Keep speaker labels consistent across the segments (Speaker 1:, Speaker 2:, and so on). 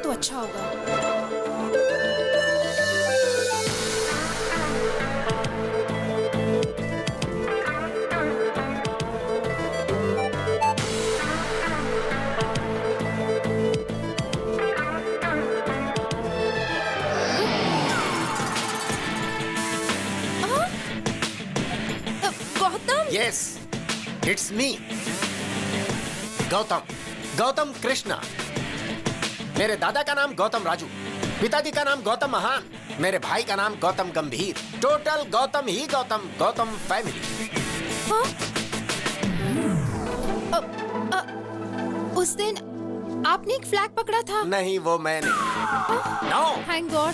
Speaker 1: तो अच्छा होगा। Gautam.
Speaker 2: Yes, it's me. Gautam Krishna. मेरे दादा का नाम गौतम राजू, पिताजी का नाम गौतम महान, मेरे भाई का नाम गौतम गंभीर। टोटल गौतम ही गौतम, गौतम फैमिली।
Speaker 1: हाँ? उस दिन आपने एक फ्लैग पकड़ा था।
Speaker 2: नहीं, वो मैंने। No,
Speaker 1: thank God.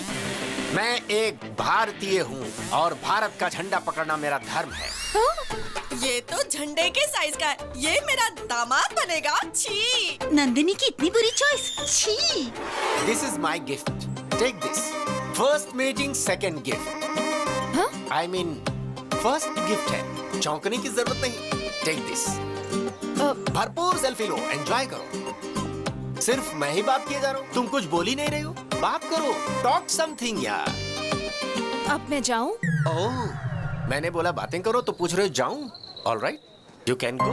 Speaker 2: मैं एक भारतीय हूँ और भारत का झंडा पकड़ना मेरा धर्म है।
Speaker 3: ये तो झंडे के साइज का है। ये मेरा दामाद बनेगा। छी।
Speaker 4: नंदिनी की इतनी बुरी चॉइस। छी।
Speaker 2: This is my gift. Take this. First meeting, second gift.
Speaker 1: हाँ?
Speaker 2: I mean, first gift है। चौंकने की जरूरत नहीं। Take this. भरपूर सेल्फी लो, एंजॉय करो। सिर्फ मैं ही बात किए जा रहा हूँ, तुम कुछ बोल ही नहीं रहे हो। बात करो, टॉक समथिंग यार।
Speaker 1: अब मैं जाऊँ?
Speaker 2: ओह, मैंने बोला बातें करो तो पूछ रहे हो जाऊँ? All right, you can go.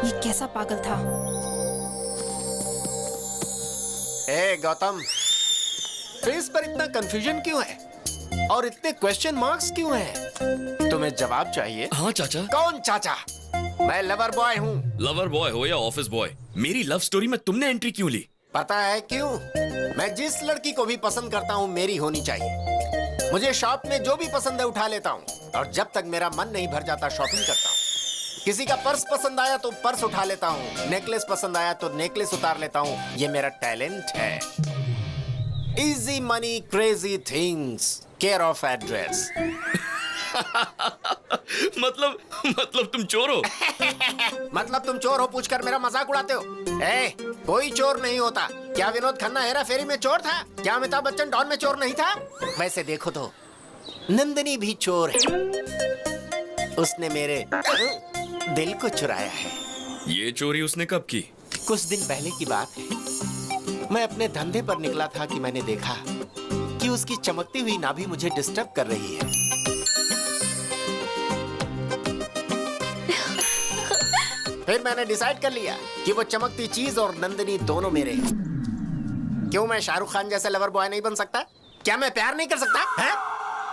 Speaker 1: ये कैसा पागल था?
Speaker 2: ए गौतम, फेस पर इतना कंफ्यूजन क्यों है? और इतने क्वेश्चन मार्क्स क्यों हैं? तुम्हें जवाब चाहिए?
Speaker 5: हाँ चाचा।
Speaker 2: कौन चाचा? मैं लवर बॉय हूँ।
Speaker 5: लवर बॉय हो या ऑफिस बॉय, मेरी लव स्टोरी में तुमने एंट्री क्यों ली?
Speaker 2: पता है क्यों? मैं जिस लड़की को भी पसंद करता हूँ मेरी होनी चाहिए। मुझे शॉप में जो भी पसंद है उठा लेता हूँ और जब तक मेरा मन नहीं भर जाता शॉपिंग करता हूँ। किसी का पर्स पसंद आया तो पर्स उठा लेता हूँ, नेकलेस पसंद आया तो नेकलेस उतार लेता हूँ। ये मेरा टैलेंट है। Easy money crazy things, care of address.
Speaker 5: मतलब तुम चोर हो?
Speaker 2: मतलब तुम चोर हो पूछकर मेरा मजाक उड़ाते हो? ए, कोई चोर नहीं होता। क्या विनोद खन्ना हेरा फेरी में चोर था? क्या अमिताभ बच्चन डॉन में चोर नहीं था? वैसे देखो तो नंदिनी भी चोर है। उसने मेरे दिल को चुराया है।
Speaker 5: ये चोरी उसने कब की?
Speaker 2: कुछ दिन पहले की बात है। मैं अपने धंधे पर निकला था कि मैंने देखा कि उसकी चमकती हुई नाभि मुझे डिस्टर्ब कर रही है। फिर मैंने डिसाइड कर लिया कि वो चमकती चीज और नंदिनी दोनों मेरे हैं। क्यों मैं शाहरुख खान जैसे लवर बॉय नहीं बन सकता? क्या मैं प्यार नहीं कर सकता है?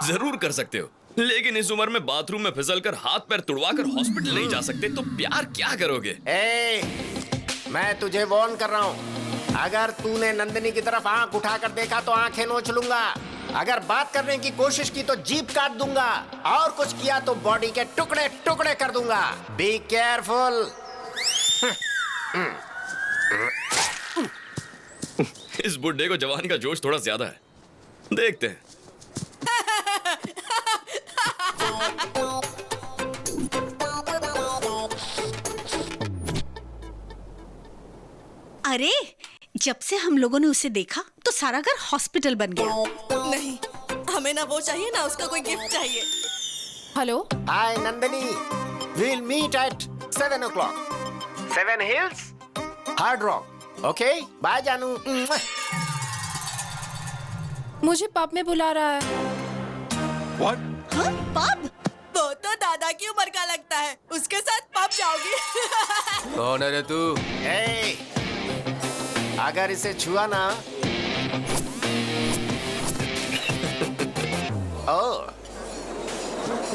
Speaker 5: जरूर कर सकते हो, लेकिन इस उम्र में बाथरूम में फिसलकर हाथ पैर तुड़वाकर हॉस्पिटल नहीं जा सकते तो प्यार क्या करोगे?
Speaker 2: मैं तुझे वार्न कर रहा हूँ। अगर तूने नंदिनी की तरफ आंख उठाकर देखा तो आंखें नोच लूंगा। अगर बात करने की कोशिश की तो जीभ काट दूंगा और कुछ किया तो बॉडी के टुकड़े टुकड़े कर दूंगा। Be careful.
Speaker 5: इस बुड्ढे को जवानी का जोश थोड़ा ज्यादा है, देखते हैं।
Speaker 4: अरे जब से हम लोगों ने उसे देखा तो सारा घर हॉस्पिटल बन गया।
Speaker 3: नहीं, हमें ना वो चाहिए ना उसका कोई गिफ्ट चाहिए।
Speaker 1: Hello.
Speaker 2: Hi Nandini, we'll meet at 7 o'clock. 7 Hills, Hard Rock. Okay, bye जानू।
Speaker 1: मुझे पब में बुला रहा है।
Speaker 2: What?
Speaker 4: हाँ, पब?
Speaker 3: वो तो दादा की उम्र का लगता है, उसके साथ पब जाओगी।
Speaker 2: कौन है रे तू? अगर इसे छुआ ना ओ,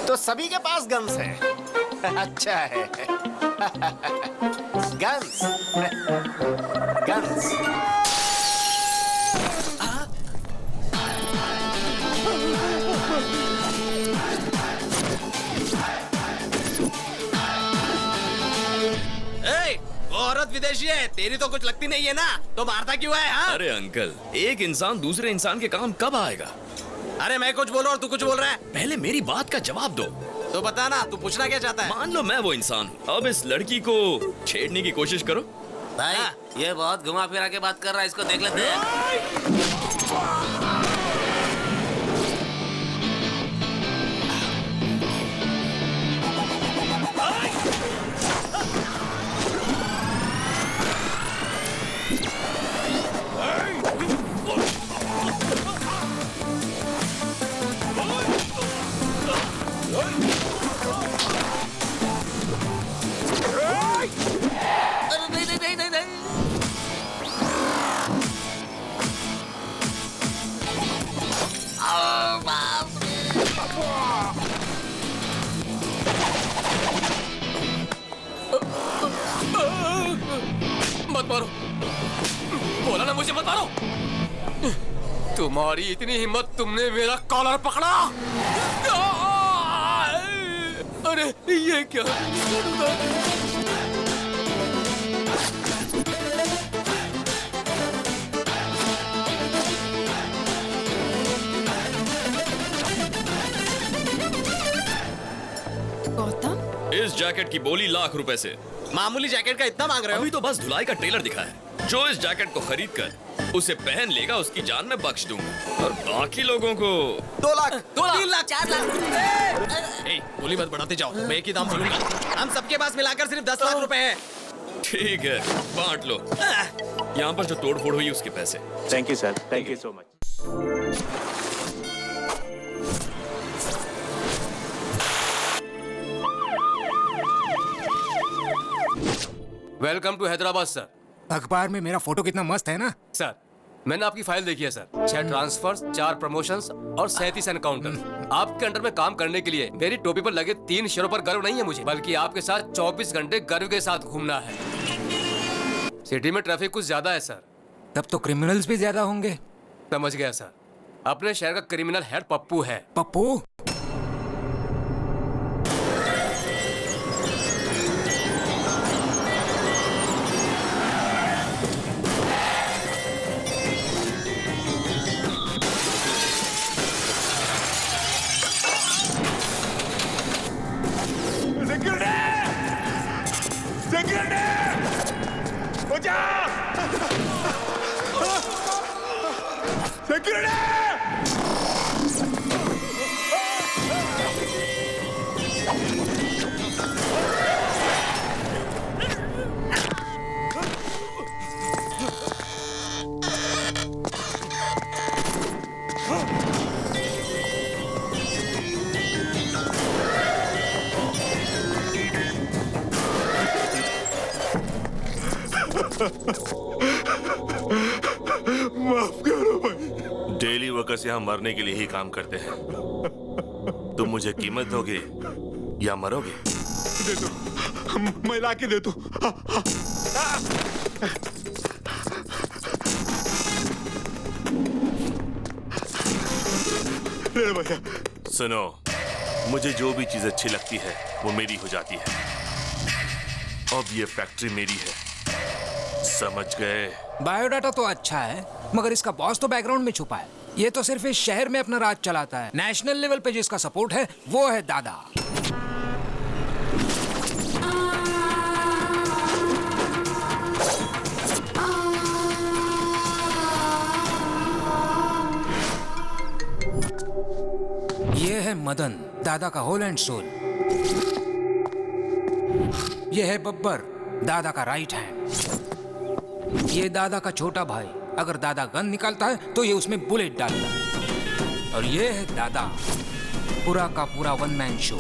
Speaker 2: तो सभी के पास गन्स हैं। अच्छा है। Guns guns.
Speaker 6: वो औरत विदेशी है, तेरी तो कुछ लगती नहीं है ना, तो मारता क्यों है? हाँ?
Speaker 5: अरे अंकल, एक इंसान दूसरे इंसान के काम कब आएगा?
Speaker 6: अरे मैं कुछ बोलूं और तू कुछ बोल रहा है।
Speaker 5: पहले मेरी बात का जवाब दो।
Speaker 6: तो बता ना, तू पूछना क्या चाहता है?
Speaker 5: मान लो मैं वो इंसान हूँ, अब इस लड़की को छेड़ने की कोशिश करो।
Speaker 6: भाई ये बहुत घुमा फिरा के बात कर रहा है, इसको देख लेते हैं।
Speaker 7: मत मारो, बोला ना मुझे मत मारो। तुम्हारी इतनी हिम्मत, तुमने मेरा कॉलर पकड़ा। अरे ये क्या?
Speaker 1: गौतम,
Speaker 5: इस जैकेट की बोली ₹1,00,000 से।
Speaker 6: मामूली जैकेट का इतना मांग रहे हो?
Speaker 5: अभी तो बस धुलाई का ट्रेलर दिखा है। जो इस जैकेट को खरीद कर उसे पहन लेगा, उसकी जान मैं बख्श दूंगा, और बाकी लोगों को
Speaker 6: 2 लाख, 3 लाख, 4 लाख।
Speaker 7: ए, बोली मत बढ़ाते जाओ, मैं एक ही दाम बोलूंगा।
Speaker 6: हम सबके पास मिलाकर सिर्फ 10 लाख रुपए हैं।
Speaker 5: ठीक है, बांट लो। यहाँ पर जो तोड़फोड़ हुई उसके पैसे।
Speaker 8: Thank you sir, thank you so much.
Speaker 7: Welcome to Hyderabad sir.
Speaker 9: अखबार में मेरा फोटो कितना मस्त है ना
Speaker 7: सर, मैंने आपकी फाइल देखी है सर। 6 ट्रांसफर्स, 4 प्रमोशंस और 37 एनकाउंटर। आपके अंडर में काम करने के लिए मेरी टोपी पर लगे 3 शेरों पर गर्व नहीं है मुझे, बल्कि आपके साथ 24 घंटे गर्व के साथ घूमना है। सिटी में ट्रैफिक कुछ ज्यादा है सर।
Speaker 9: तब तो क्रिमिनल्स भी ज्यादा होंगे।
Speaker 7: समझ गया सर। अपने शहर का क्रिमिनल हेड पप्पू है।
Speaker 9: पप्पू?
Speaker 10: माफ करो भाई। डेली वर्कर्स यहाँ मरने के लिए ही काम करते हैं। तुम मुझे कीमत दोगे या मरोगे? दे दो, मैं ला के दे दो। भैया सुनो, मुझे जो भी चीज अच्छी लगती है वो मेरी हो जाती है। अब ये फैक्ट्री मेरी है, समझ गए?
Speaker 9: बायोडाटा तो अच्छा है, मगर इसका बॉस तो बैकग्राउंड में छुपा है। ये तो सिर्फ इस शहर में अपना राज चलाता है। नेशनल लेवल पे जिसका सपोर्ट है वो है दादा। ये है मदन, दादा का होल एंड सोल। ये है बब्बर, दादा का राइट हैंड। ये दादा का छोटा भाई, अगर दादा गन निकालता है तो ये उसमें बुलेट डालता है। और ये है दादा, पूरा का पूरा one man show.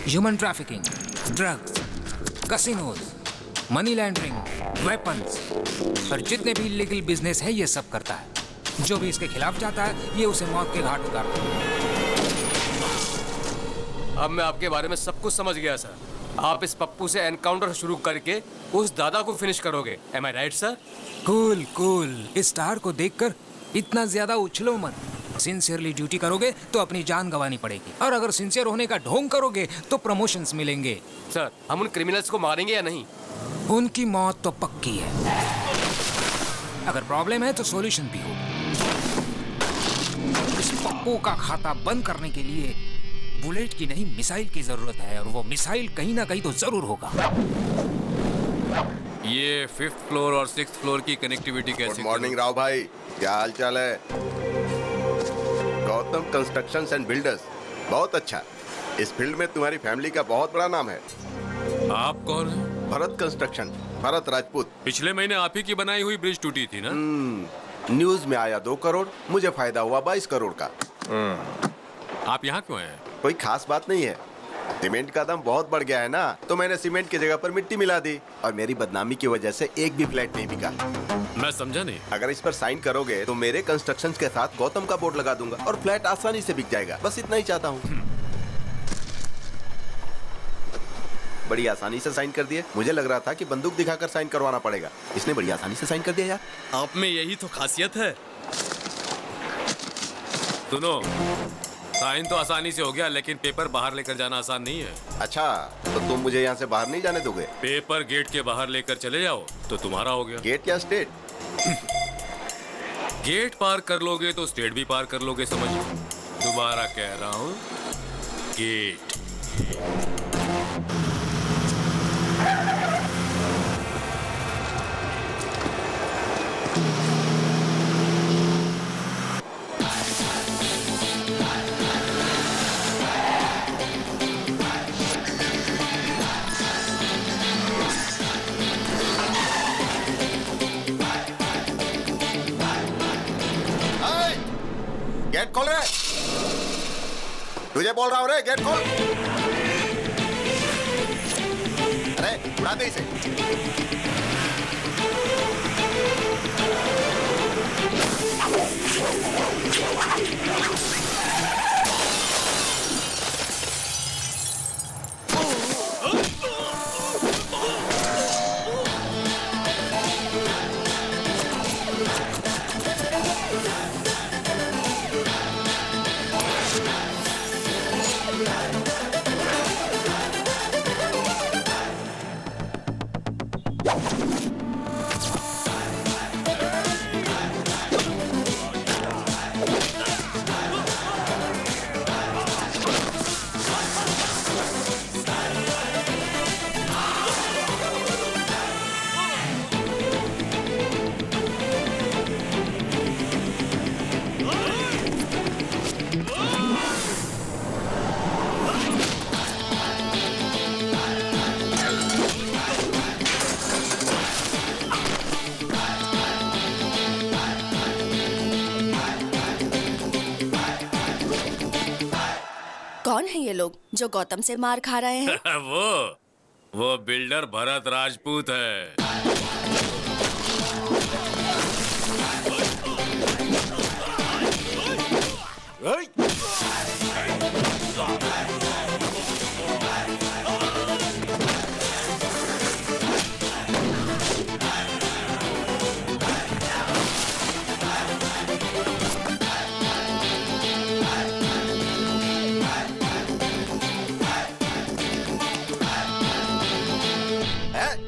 Speaker 9: Human trafficking, drugs, casinos, money laundering, weapons और जितने भी इलीगल बिजनेस है ये सब करता है। जो भी इसके खिलाफ जाता है ये उसे मौत के घाट उतारता है।
Speaker 7: अब मैं आपके बारे में सब कुछ समझ गया सर। आप इस पप्पू से एनकाउंटर शुरू करके उस दादा को फिनिश करोगे। एम आई राइट सर?
Speaker 9: Cool cool. इस स्टार को देखकर इतना ज्यादा उछलो मत। सिंसियरली ड्यूटी करोगे तो अपनी जान गंवानी पड़ेगी, और अगर सिंसियर होने का ढोंग करोगे तो प्रमोशंस मिलेंगे।
Speaker 7: सर, हम उन क्रिमिनल्स को मारेंगे या नहीं?
Speaker 9: उनकी मौत तो पक्की है। अगर प्रॉब्लम है तो सॉल्यूशन भी हो। इस पप्पू का खाता बंद करने के लिए बुलेट की नहीं मिसाइल की जरूरत है, और वो मिसाइल कहीं ना कहीं तो जरूर होगा।
Speaker 7: ये 5th फ्लोर और 6th फ्लोर की कनेक्टिविटी कैसे?
Speaker 11: गुड मॉर्निंग राव भाई, क्या हाल चाल है? गौतम कंस्ट्रक्शंस एंड बिल्डर्स, बहुत अच्छा। इस फील्ड में तुम्हारी फैमिली का बहुत बड़ा नाम है।
Speaker 7: आप कौन हैं?
Speaker 11: भरत कंस्ट्रक्शन, भरत राजपूत।
Speaker 7: पिछले महीने आप ही की बनाई हुई ब्रिज टूटी थी ना?
Speaker 11: न्यूज में आया 2 करोड़, मुझे फायदा हुआ 22 करोड़ का।
Speaker 7: आप यहाँ क्यों हैं?
Speaker 11: कोई खास बात नहीं है, सीमेंट का दाम बहुत बढ़ गया है ना, तो मैंने सीमेंट की जगह पर मिट्टी मिला दी, और मेरी बदनामी की वजह से एक भी फ्लैट नहीं बिका।
Speaker 7: मैं समझा नहीं।
Speaker 11: अगर इस पर साइन करोगे तो मेरे कंस्ट्रक्शन के साथ गौतम का बोर्ड लगा दूंगा और फ्लैट आसानी से बिक जाएगा। बस इतना ही चाहता हूँ। बड़ी आसानी से साइन कर दिए। मुझे लग रहा था कि बंदूक दिखाकर साइन करवाना पड़ेगा, इसने बड़ी आसानी से साइन कर दिया यार।
Speaker 7: आप में यही तो खासियत है।
Speaker 12: सुनो, साइन तो आसानी से हो गया, लेकिन पेपर बाहर लेकर जाना आसान नहीं है।
Speaker 11: अच्छा, तो तुम मुझे यहाँ से बाहर नहीं जाने दोगे?
Speaker 12: पेपर गेट के बाहर लेकर चले जाओ तो तुम्हारा हो गया।
Speaker 11: गेट या स्टेट?
Speaker 12: गेट पार कर लोगे तो स्टेट भी पार कर लोगे, समझो। दोबारा कह रहा हूँ, गेट।
Speaker 11: गेट खोल रे, तुझे बोल रहा हूँ रे, गेट खोल। अरे उड़ा दे इसे।
Speaker 3: कौन है ये लोग जो गौतम से मार खा रहे हैं?
Speaker 12: वो बिल्डर भरत राजपूत है।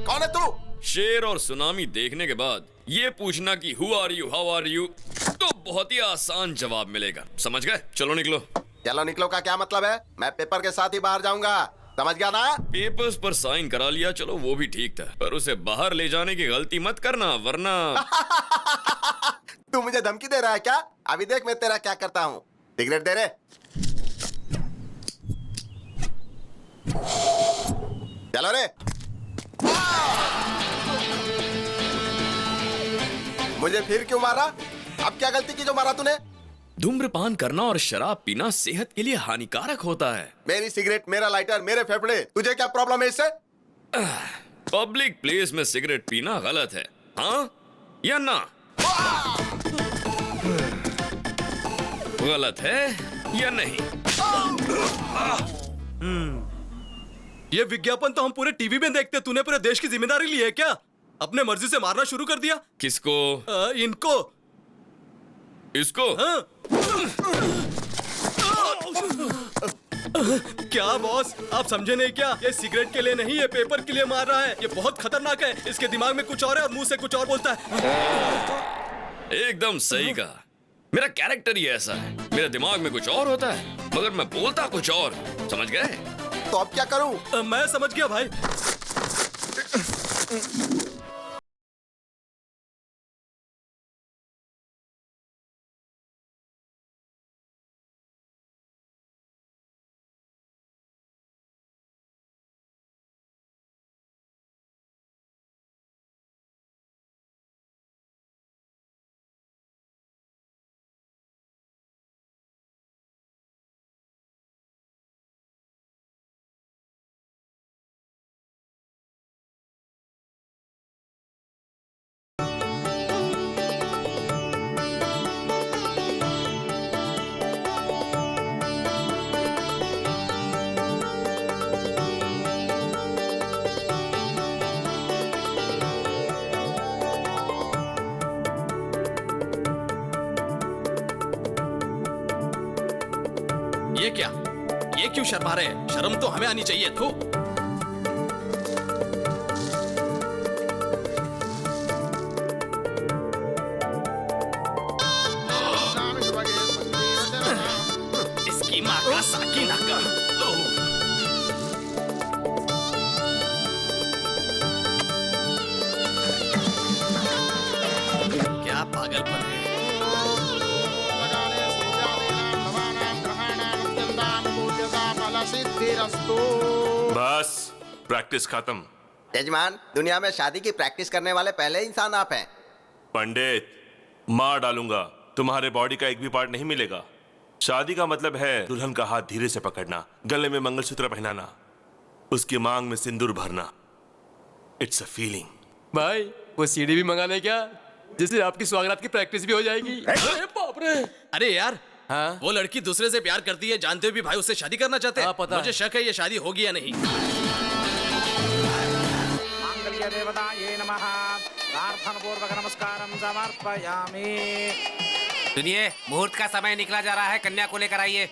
Speaker 11: कौन है तू?
Speaker 5: शेर और सुनामी देखने के बाद ये पूछना कि who are you, how are you, तो बहुत ही आसान जवाब मिलेगा। समझ गए? चलो निकलो।
Speaker 11: चलो निकलो का क्या मतलब है? मैं पेपर के साथ ही बाहर जाऊंगा, समझ गया ना?
Speaker 5: पेपर्स पर साइन करा लिया, चलो वो भी ठीक था, पर उसे बाहर ले जाने की गलती मत करना, वरना
Speaker 11: तू मुझे धमकी दे रहा है क्या? अभी देख मैं तेरा क्या करता हूँ। सिगरेट दे रे। चलो रे। मुझे फिर क्यों मारा? अब क्या गलती की जो मारा तूने?
Speaker 5: धूम्रपान करना और शराब पीना सेहत के लिए हानिकारक होता है।
Speaker 11: मेरी सिगरेट, मेरा लाइटर, मेरे फेफड़े, तुझे क्या प्रॉब्लम है इससे?
Speaker 5: पब्लिक प्लेस में सिगरेट पीना गलत है, हाँ या ना? गलत है या नहीं?
Speaker 7: ये विज्ञापन तो हम पूरे टीवी में देखते, तूने पूरे देश की जिम्मेदारी ली है क्या? अपने मर्जी से मारना शुरू कर दिया।
Speaker 5: किसको?
Speaker 7: इनको।
Speaker 5: इसको?
Speaker 7: हाँ। क्या बॉस, आप समझे नहीं क्या? ये सिगरेट के लिए नहीं, ये पेपर के लिए मार रहा है। ये बहुत खतरनाक है, इसके दिमाग में कुछ और है और मुंह से कुछ और बोलता है।
Speaker 5: एकदम सही कहा, मेरा कैरेक्टर ही ऐसा है। मेरे दिमाग में कुछ और होता है मगर मैं बोलता कुछ और। समझ गए?
Speaker 11: तो अब क्या करूं?
Speaker 7: मैं समझ गया भाई।
Speaker 13: ये क्या? ये क्यों शर्मा रहे हैं? शर्म तो हमें आनी चाहिए। थू। इसकी माँ का साकी नाका। क्या पागलपन है।
Speaker 10: बस प्रैक्टिस खत्म।
Speaker 11: यजमान, दुनिया में शादी की प्रैक्टिस करने वाले पहले इंसान आप हैं।
Speaker 10: पंडित, मार डालूंगा, तुम्हारे बॉडी का एक भी पार्ट नहीं मिलेगा। शादी का मतलब है दुल्हन का हाथ धीरे से पकड़ना, गले में मंगलसूत्र पहनाना, उसकी मांग में सिंदूर भरना। It's a feeling.
Speaker 7: भाई वो सीडी भी मंगा ले क्या, जिससे आपकी स्वागत की प्रैक्टिस भी हो जाएगी।
Speaker 13: अरे बाप रे। अरे यार,
Speaker 7: हाँ?
Speaker 13: वो लड़की दूसरे से प्यार करती है, जानते हुए भी भाई उससे शादी करना चाहते हैं।
Speaker 7: हाँ, पता
Speaker 13: मुझे शक है ये शादी होगी या नहीं।
Speaker 6: सुनिए, मुहूर्त का समय निकला जा रहा है, कन्या को लेकर आइए।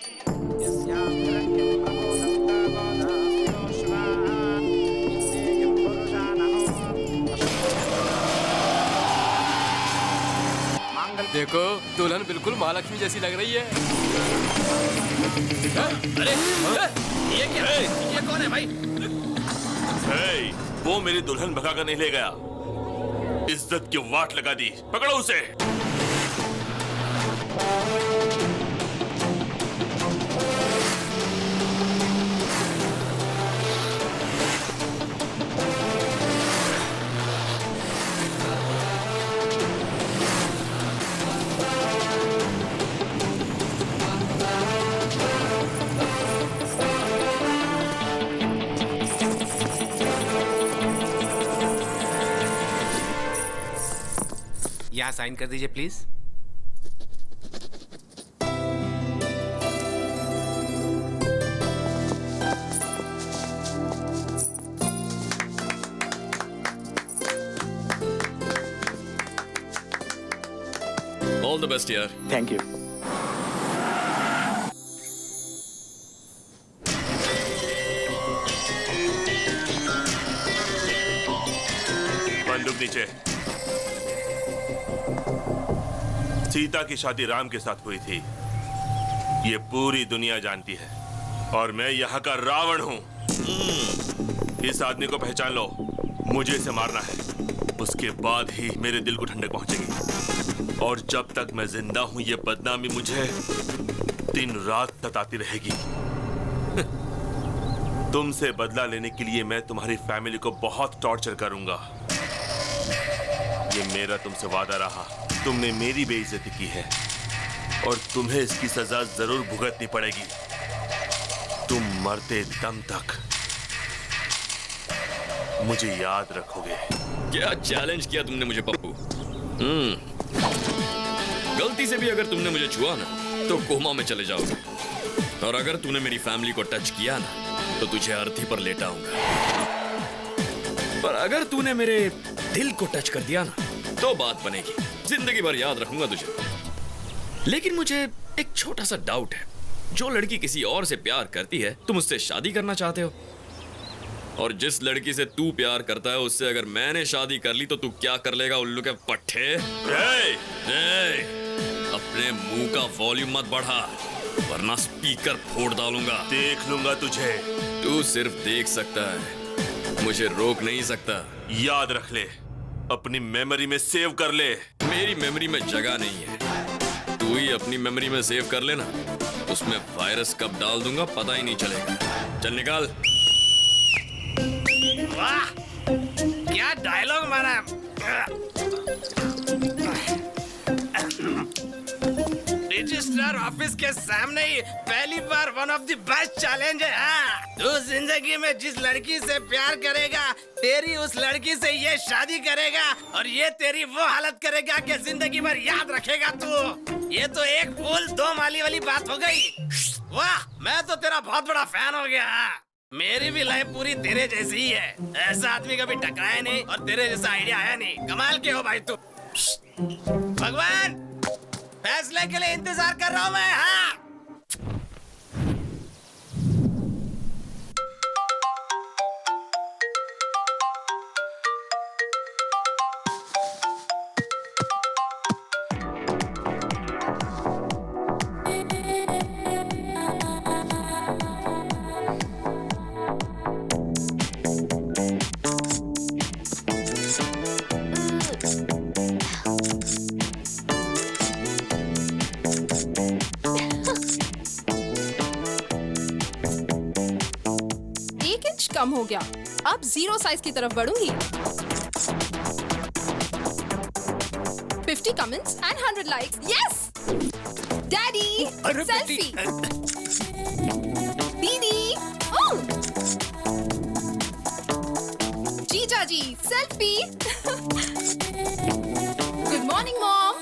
Speaker 7: देखो दुल्हन बिल्कुल महालक्ष्मी जैसी लग रही है।
Speaker 13: अरे ये क्या है? ये कौन है भाई?
Speaker 10: हे, वो मेरी दुल्हन भगा कर नहीं ले गया, इज्जत की वाट लगा दी। पकड़ो उसे।
Speaker 6: यहाँ साइन कर दीजिए प्लीज।
Speaker 5: ऑल द बेस्ट यार।
Speaker 8: Thank you.
Speaker 10: बंदूक नीचे। सीता की शादी राम के साथ हुई थी, ये पूरी दुनिया जानती है, और मैं यहाँ का रावण हूँ। इस आदमी को पहचान लो, मुझे इसे मारना है, उसके बाद ही मेरे दिल को ठंडक पहुंचेगी। और जब तक मैं जिंदा हूँ ये बदनामी मुझे दिन रात सताती रहेगी। तुमसे बदला लेने के लिए मैं तुम्हारी फैमिली को बहुत टॉर्चर करूंगा। ये मेरा तुमसे वादा रहा। तुमने मेरी बेइज्जती की है और तुम्हें इसकी सजा जरूर भुगतनी पड़ेगी, तुम मरते दम तक मुझे याद रखोगे।
Speaker 5: क्या चैलेंज किया तुमने मुझे पप्पू। गलती से भी अगर तुमने मुझे छुआ ना तो कोमा में चले जाओगे, और अगर तूने मेरी फैमिली को टच किया ना तो तुझे अर्थी पर लेटाऊंगा। पर अगर तूने मेरे दिल को टच कर दिया ना तो बात बनेगी, जिंदगी भर याद रखूंगा तुझे। लेकिन मुझे एक छोटा सा डाउट है, जो लड़की किसी और से प्यार करती है तुम उससे शादी करना चाहते हो, और जिस लड़की से तू प्यार करता है उससे अगर मैंने शादी कर ली तो तू क्या कर लेगा उल्लू के पट्टे? अपने मुंह का वॉल्यूम मत बढ़ा वरना स्पीकर फोड़ डालूंगा।
Speaker 10: देख लूंगा तुझे।
Speaker 5: तू सिर्फ देख सकता है, मुझे रोक नहीं सकता।
Speaker 10: याद रख ले, अपनी मेमोरी में सेव कर ले।
Speaker 5: मेरी मेमोरी में जगह नहीं है, तू ही अपनी मेमोरी में सेव कर लेना, उसमें वायरस कब डाल दूंगा पता ही नहीं चलेगा। चल निकाल।
Speaker 6: वाह, क्या डायलॉग मारा। रजिस्ट्रार ऑफिस के सामने ही पहली बार one of the best challenge है। हाँ, तू जिंदगी में जिस लड़की से प्यार करेगा तेरी उस लड़की से ये शादी करेगा और ये तेरी वो हालत करेगा कि जिंदगी भर याद रखेगा तू। ये तो एक फूल दो माली वाली बात हो गई। वाह, मैं तो तेरा बहुत बड़ा फैन हो गया। मेरी भी लाइफ पूरी तेरे जैसी ही है, ऐसा आदमी कभी टकराया नहीं और तेरे जैसा आइडिया आया नहीं। कमाल के हो भाई तू। भगवान, फैसले के लिए इंतजार कर रहा हूँ मैं। हाँ,
Speaker 1: कम हो गया। अब 0 साइज की तरफ बढ़ूंगी। 50 comments and 100 likes. Yes daddy, selfie. दीदी, जीजा जी, selfie. Good morning mom.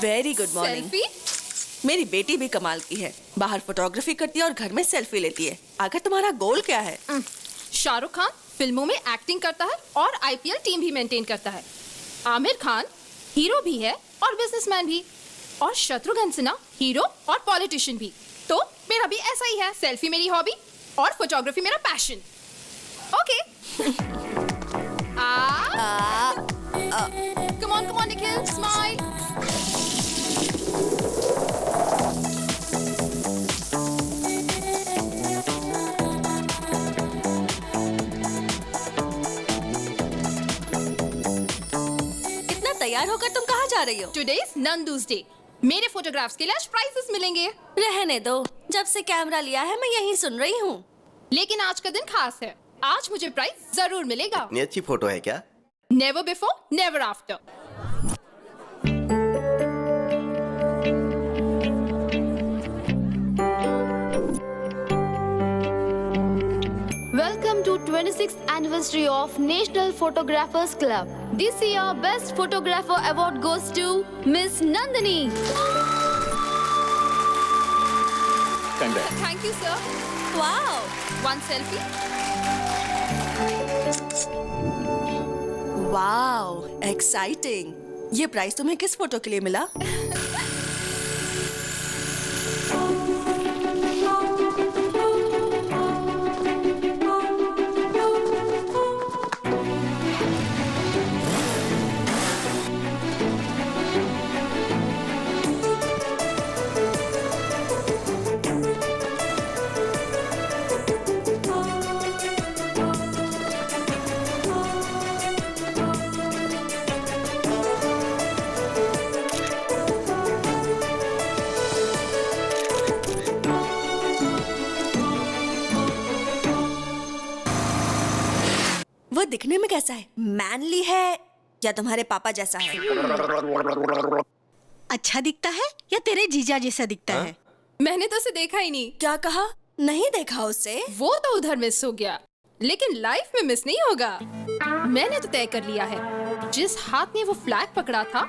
Speaker 3: Very good morning.
Speaker 1: Selfie.
Speaker 3: मेरी बेटी भी कमाल की है, बाहर फोटोग्राफी करती है और घर में सेल्फी लेती है। आखिर तुम्हारा गोल क्या है?
Speaker 1: शाहरुख खान फिल्मों में एक्टिंग करता है और IPL टीम भी मेंटेन करता है। आमिर खान हीरो भी है और बिजनेसमैन भी, और शत्रुघ्न सिन्हा हीरो और पॉलिटिशियन भी। तो मेरा भी ऐसा ही है, सेल्फी मेरी हॉबी और फोटोग्राफी मेरा passion. Okay. Come on Nikhil, smile.
Speaker 3: तैयार होकर तुम कहाँ जा रही हो?
Speaker 1: Today's Nandu's Day। मेरे फोटोग्राफ्स के लिए आज प्राइजेस मिलेंगे।
Speaker 3: रहने दो, जब से कैमरा लिया है मैं यही सुन रही हूँ।
Speaker 1: लेकिन आज का दिन खास है, आज मुझे प्राइज जरूर मिलेगा।
Speaker 11: इतनी अच्छी फोटो है क्या?
Speaker 1: Never before, never after।
Speaker 14: Welcome to 26th anniversary of National Photographers Club. This year, Best Photographer Award goes to Miss Nandini.
Speaker 11: Congrats.
Speaker 1: Thank you, sir.
Speaker 3: Wow.
Speaker 1: One selfie.
Speaker 3: Wow, exciting. ये prize तुम्हें किस photo के लिए मिला? वो दिखने में कैसा है? मैनली है या तुम्हारे पापा जैसा है?
Speaker 4: अच्छा दिखता है या तेरे जीजा जैसा दिखता है?
Speaker 1: मैंने तो उसे देखा ही नहीं।
Speaker 3: क्या कहा? नहीं देखा उसे?
Speaker 1: वो तो उधर मिस हो गया, लेकिन लाइफ में मिस नहीं होगा। मैंने तो तय कर लिया है, जिस हाथ ने वो फ्लैग पकड़ा था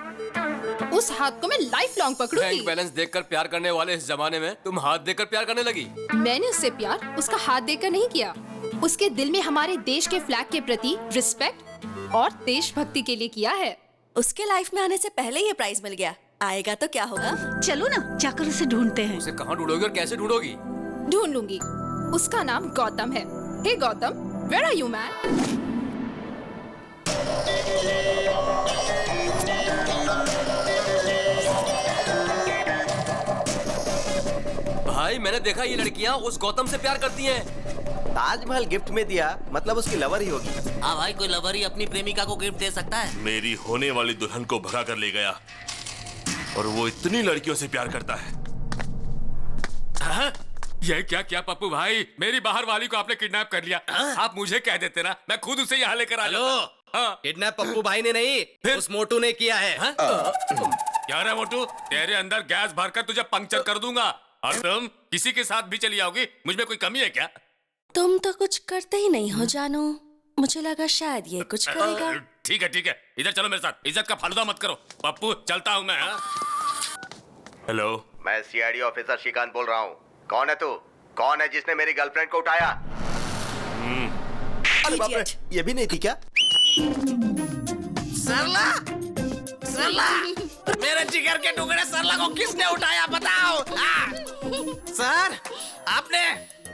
Speaker 1: उस हाथ को मैं लाइफ लॉन्ग पकड़ूंगी।
Speaker 7: बैंक बैलेंस देखकर प्यार करने वाले इस जमाने में तुम हाथ देकर प्यार करने लगी।
Speaker 1: मैंने उससे प्यार उसका हाथ देकर नहीं किया, उसके दिल में हमारे देश के फ्लैग के प्रति रिस्पेक्ट और देशभक्ति के लिए किया है।
Speaker 3: उसके लाइफ में आने से पहले ये प्राइज मिल गया, आएगा तो क्या होगा?
Speaker 4: चलो ना जाकर उसे ढूंढते हैं।
Speaker 7: उसे कहाँ ढूंढोगी और कैसे ढूंढोगी?
Speaker 1: ढूंढ लूंगी। उसका नाम गौतम है। Hey Gautam, where are you man?
Speaker 7: भाई मैंने देखा ये लड़कियां उस गौतम से प्यार करती हैं।
Speaker 11: ताजमहल गिफ्ट में दिया मतलब उसकी लवर ही होगी।
Speaker 6: हाँ भाई, कोई लवर ही अपनी प्रेमिका को गिफ्ट दे सकता है।
Speaker 10: मेरी होने वाली दुल्हन को भगा कर ले गया और वो इतनी लड़कियों से प्यार करता है।
Speaker 12: हाँ? ये क्या क्या पप्पू भाई, मेरी बाहर वाली को आपने किडनैप कर लिया। आप मुझे कह देते ना, मैं खुद उसे यहाँ लेकर आ जाता।
Speaker 6: किडनैप पप्पू भाई ने नहीं, उस मोटू ने किया है।
Speaker 12: क्या रे मोटू, तेरे अंदर गैस भरकर तुझे पंक्चर कर दूंगा और तुम किसी के साथ भी चली आओगी। मुझ में कोई कमी है क्या?
Speaker 3: तुम तो कुछ करते ही नहीं हो जानू, मुझे लगा शायद ये कुछ करेगा।
Speaker 12: ठीक है ठीक है, इधर चलो मेरे साथ। इज्जत का फालूदा मत करो पप्पू, चलता हूँ मैं।
Speaker 10: हेलो,
Speaker 11: मैं CID ऑफिसर श्रीकांत बोल रहा हूँ। कौन है तू? कौन है जिसने मेरी गर्लफ्रेंड को उठाया? अरे बाप रे, ये भी नहीं थी क्या?
Speaker 6: सरला, सरला, मेरे जिगर के टुकड़े सरला को किसने उठाया बताओ? सर, आपने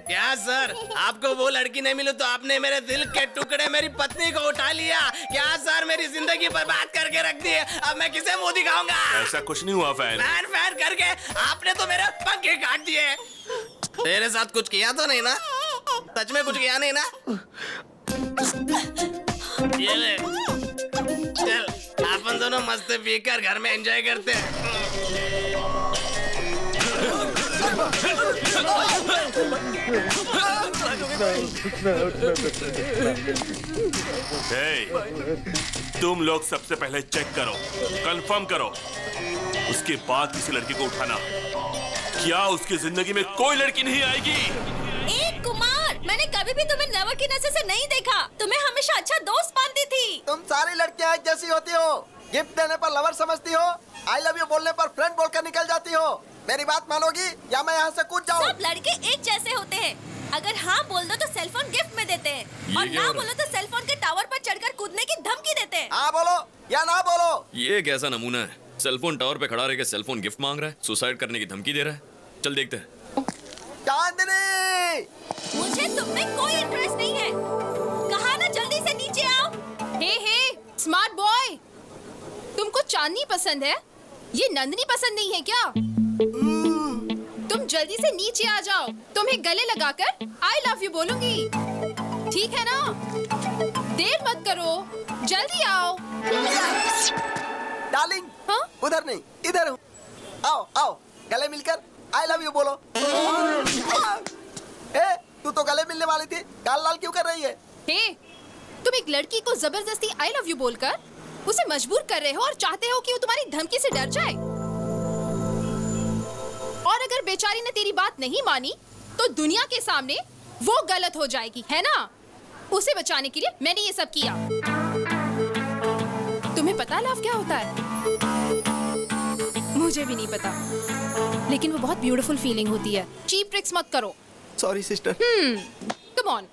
Speaker 6: क्या? सर, आपको वो लड़की नहीं मिली तो आपने मेरे दिल के टुकड़े मेरी पत्नी को उठा लिया क्या? सर, मेरी जिंदगी बर्बाद करके रख दी है, अब मैं किसे मुंह दिखाऊंगा?
Speaker 10: ऐसा कुछ नहीं हुआ फैन।
Speaker 6: फैन फैन करके आपने तो मेरे पंखे काट दिए। तेरे साथ कुछ किया तो नहीं ना? सच में कुछ किया नहीं ना? ये ले, चल अपन दोनों मस्त पीकर घर में एंजॉय करते हैं।
Speaker 10: तुम लोग सबसे पहले चेक करो, कंफर्म करो, उसके बाद किसी लड़की को उठाना। क्या उसकी जिंदगी में कोई लड़की नहीं आएगी?
Speaker 3: एक कुमार, मैंने कभी भी तुम्हें लवर की नजर से नहीं देखा। तुम्हें हमेशा अच्छा दोस्त मानती थी।
Speaker 11: तुम सारी लड़कियां एक जैसी होती हो। गिफ्ट देने पर लवर समझती हो, आई लव यू बोलने पर फ्रेंड बोलकर निकल जाती हो। मेरी बात मानोगी या मैं यहाँ से कूद जाऊँ?
Speaker 3: सब लड़के एक जैसे होते हैं। अगर हाँ बोल दो तो सेलफोन गिफ्ट में देते हैं और ना बोलो तो सेलफोन के टावर पर चढ़कर कूदने की धमकी देते हैं।
Speaker 11: हाँ बोलो या ना बोलो।
Speaker 5: ये कैसा नमूना है? सेलफोन टावर पे खड़ा रहकर सेलफोन गिफ्ट मांग रहा है, सुसाइड करने की धमकी दे रहा है। चल देखते हैं।
Speaker 11: चांदनी,
Speaker 3: मुझे तुम में कोई इंटरेस्ट नहीं है। कहा ना जल्दी से नीचे आओ।
Speaker 1: हे स्मार्ट बॉय, तुमको चांदनी पसंद है, ये नंदनी पसंद नहीं है क्या? तुम जल्दी से नीचे आ जाओ, तुम्हें गले लगाकर आई लव यू बोलूंगी, ठीक है ना? देर मत करो, जल्दी आओ।
Speaker 11: डार्लिंग,
Speaker 1: हाँ?
Speaker 11: उधर नहीं इधर हूँ। आओ आओ, गले मिलकर आई लव यू बोलो। ए, तू तो गले मिलने वाली थी, गाल लाल क्यों कर रही है?
Speaker 1: हे, तुम एक लड़की को जबरदस्ती आई लव यू बोलकर उसे मजबूर कर रहे हो और चाहते हो कि वो तुम्हारी धमकी से डर जाए। और अगर बेचारी ने तेरी बात नहीं मानी तो दुनिया के सामने वो गलत हो जाएगी, है ना? उसे बचाने के लिए मैंने ये सब किया। तुम्हें पता लव क्या होता है? मुझे भी नहीं पता, लेकिन वो बहुत ब्यूटीफुल फीलिंग होती है। चीप ट्रिक्स मत करो।
Speaker 11: Sorry sister.
Speaker 1: Come on.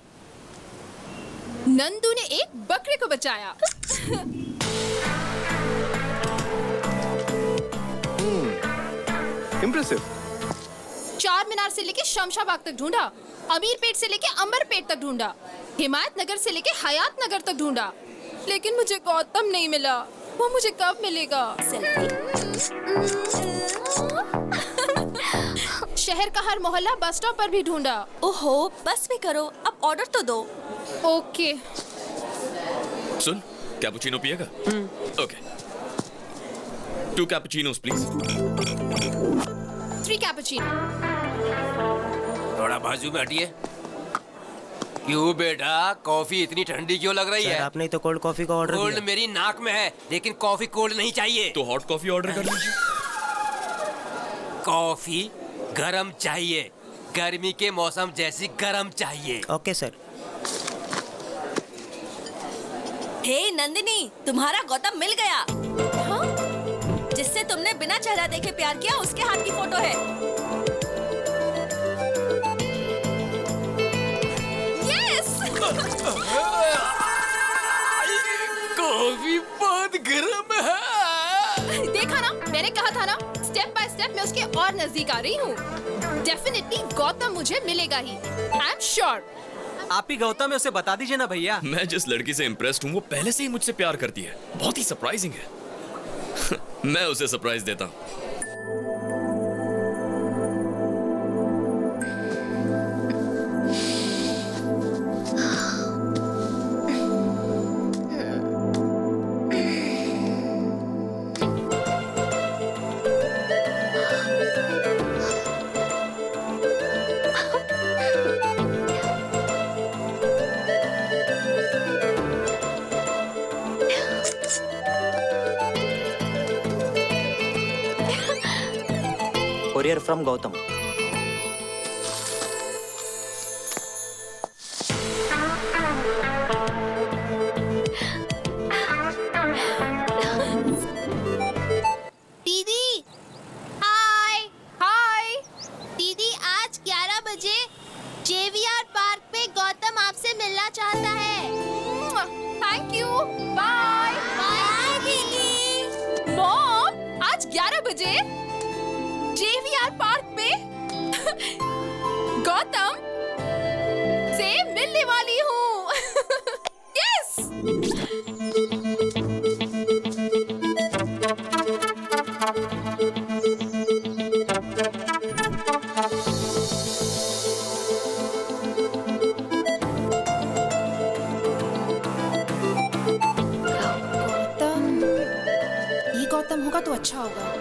Speaker 1: Nandu ने एक बकरे को बचाया।
Speaker 11: इम्प्रेसिव।
Speaker 1: चार मीनार से लेके शमशाबाग तक ढूंढा, अमीर पेट से लेके अंबर पेट तक ढूंढा, हिमायत नगर से लेके हयात नगर तक ढूंढा, लेकिन मुझे गौतम नहीं मिला। वो मुझे कब मिलेगा? शहर का हर मोहल्ला बस स्टॉप पर भी ढूंढा।
Speaker 3: ओहो, बस भी करो, अब ऑर्डर तो दो।
Speaker 1: ओके।
Speaker 5: सुन, कैपुचिनो पिएगा? ओके। 2 cappuccinos please.
Speaker 1: 3 कैपुचिनो।
Speaker 7: थोड़ा बाजू में हटिए। क्यों बेटा, कॉफी इतनी ठंडी क्यों लग रही है?
Speaker 15: आपने तो कोल्ड कॉफी का ऑर्डर दिया।
Speaker 7: कोल्ड मेरी नाक में है, लेकिन कॉफी कोल्ड नहीं चाहिए।
Speaker 5: तो हॉट कॉफी ऑर्डर कर लीजिए।
Speaker 7: कॉफी गरम चाहिए, गर्मी के मौसम जैसी गरम चाहिए।
Speaker 15: Okay sir.
Speaker 3: हे नंदिनी, तुम्हारा गौतम मिल गया। हाँ? जिससे तुमने बिना चेहरा देखे प्यार किया, उसके हाथ की फोटो है। यस।
Speaker 7: कॉफी बहुत गर्म है।
Speaker 1: देखा ना, मैंने कहा था ना, स्टेप बाय स्टेप मैं उसके और नजदीक आ रही हूँ। डेफिनेटली गौतम मुझे मिलेगा ही। I am sure.
Speaker 15: आप ही गौतम है, उसे बता दीजिए ना भैया।
Speaker 5: मैं जिस लड़की से इम्प्रेस्ड हूँ वो पहले से ही मुझसे प्यार करती है। बहुत ही सरप्राइजिंग है। मैं उसे सरप्राइज देता हूँ।
Speaker 15: Courier from Gautam.
Speaker 1: दीदी, हाय हाय। दीदी, आज 11 बजे JVR पार्क पे गौतम आपसे मिलना चाहता है। थैंक यू, बाय बाय दीदी। मॉम, आज 11 बजे JVR पार्क पे गौतम से मिलने वाली हूँ। यस। गौतम, ये गौतम होगा तो अच्छा होगा।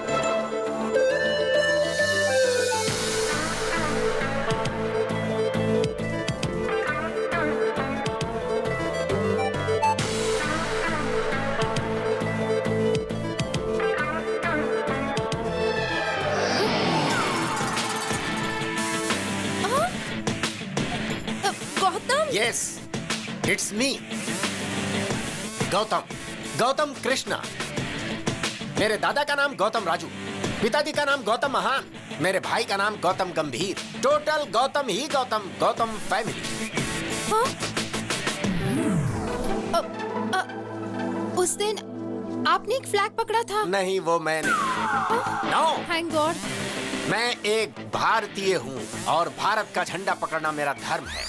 Speaker 2: Yes, it's me, Gautam, Gautam Krishna. मेरे दादा का नाम गौतम राजू, पिताजी का नाम गौतम महान, मेरे भाई का नाम गौतम गंभीर। टोटल गौतम ही गौतम, गौतम फैमिली।
Speaker 1: हाँ? उस दिन आपने एक फ्लैग पकड़ा था।
Speaker 2: नहीं, वो मैंने। No,
Speaker 1: thank God.
Speaker 2: मैं एक भारतीय हूँ और भारत का झंडा पकड़ना मेरा धर्म है।